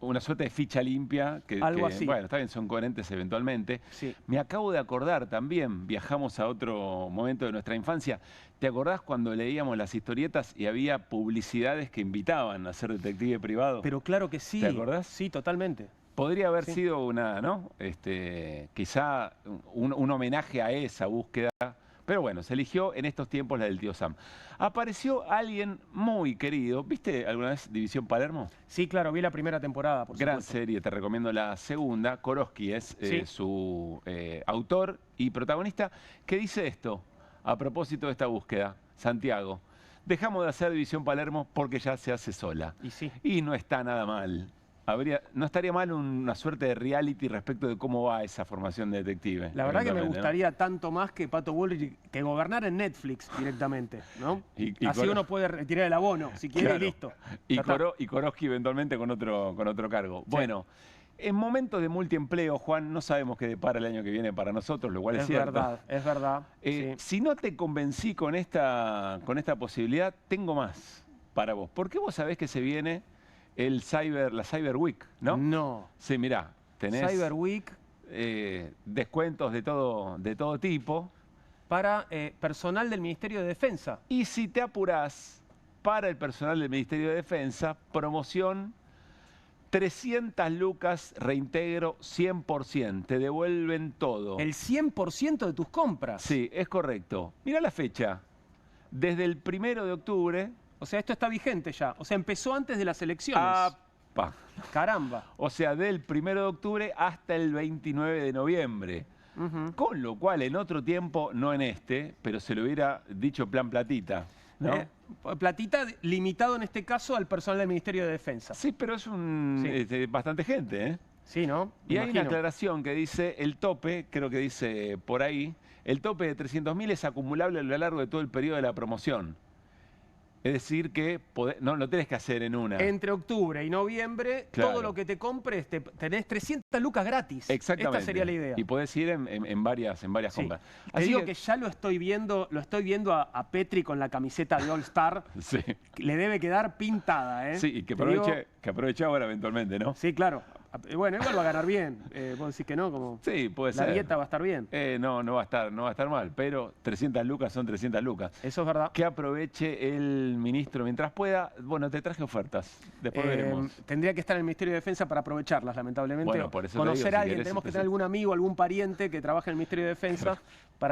S21: Una suerte de ficha limpia
S1: Algo así.
S21: Bueno, está bien, son coherentes eventualmente.
S1: Sí.
S21: Me acabo de acordar también, viajamos a otro momento de nuestra infancia. ¿Te acordás cuando leíamos las historietas y había publicidades que invitaban a ser detective privado?
S1: Pero claro que sí.
S21: ¿Te acordás?
S1: Sí, totalmente.
S21: Podría haber
S1: Sí.
S21: sido una, ¿no? Quizá un homenaje a esa búsqueda. Pero bueno, se eligió en estos tiempos la del tío Sam. Apareció alguien muy querido. ¿Viste alguna vez División Palermo?
S1: Sí, claro, vi la primera temporada, por
S21: Gran
S1: supuesto.
S21: serie, te recomiendo la segunda. Koroski es
S1: Sí.
S21: su autor y protagonista, que dice esto a propósito de esta búsqueda. Santiago, dejamos de hacer División Palermo porque ya se hace sola.
S1: Y sí.
S21: Y no está nada mal. No estaría mal una suerte de reality respecto de cómo va esa formación de detective.
S1: La verdad que me
S21: eventualmente, ¿no?
S1: gustaría tanto más que Pato Bullrich que gobernar en Netflix directamente, ¿no?
S21: Y
S1: Así
S21: Coro-
S1: uno puede retirar el abono, si quiere,
S21: Claro.
S1: y listo.
S21: Y,
S1: Ya está.
S21: y Koroski eventualmente con otro cargo. Bueno, en momentos de multiempleo, Juan, no sabemos qué depara el año que viene para nosotros, lo cual es cierto.
S1: Es verdad. Sí.
S21: Si no te convencí con esta posibilidad, tengo más para vos. ¿Por qué vos sabés que se viene la Cyber Week, no?
S1: No.
S21: Sí, mirá, tenés
S1: Cyber Week
S21: descuentos de todo tipo.
S1: para personal del Ministerio de Defensa.
S21: Y si te apurás, para el personal del Ministerio de Defensa, promoción 300 lucas, reintegro 100%, te devuelven todo.
S1: El 100% de tus compras.
S21: Sí, es correcto. Mira la fecha. Desde el 1 de octubre.
S1: O sea, esto está vigente ya. O sea, empezó antes de las elecciones.
S21: ¡Apa!
S1: Caramba.
S21: O sea, del 1 de octubre hasta el 29 de noviembre. Con lo cual, en otro tiempo, no en este, pero se lo hubiera dicho plan platita, ¿no?
S1: Platita limitado en este caso al personal del Ministerio de Defensa.
S21: Sí, pero es bastante gente, ¿eh?
S1: Sí, ¿no?
S21: Y hay
S1: Imagino.
S21: una aclaración que dice, el tope, creo que dice por ahí, el tope de 300.000 es acumulable a lo largo de todo el periodo de la promoción. Es decir, que no lo tenés que hacer en una.
S1: Entre octubre y noviembre,
S21: Claro.
S1: todo lo que te compres, tenés 300 lucas gratis.
S21: Exactamente.
S1: Esta sería la idea.
S21: Y podés ir en varias compras.
S1: Te digo que ya lo estoy viendo a Petri con la camiseta de All Star.
S21: Sí.
S1: Le debe quedar pintada, ¿eh?
S21: Sí, y que
S1: Te digo-
S21: aproveche ahora eventualmente, ¿no?
S1: Sí, claro. Bueno, igual va a ganar bien. Vos decís que no, como
S21: Sí, puede
S1: la
S21: ser.
S1: dieta va a estar bien.
S21: No va a estar mal, pero 300 lucas son 300 lucas.
S1: Eso es verdad.
S21: Que aproveche el ministro mientras pueda. Bueno, te traje ofertas. Después veremos.
S1: Tendría que estar en el Ministerio de Defensa para aprovecharlas, lamentablemente.
S21: Bueno, por eso te
S1: Conocer
S21: digo,
S1: a
S21: si
S1: alguien,
S21: querés
S1: tenemos que
S21: empezar.
S1: tener algún amigo, algún pariente que trabaje en el Ministerio de Defensa para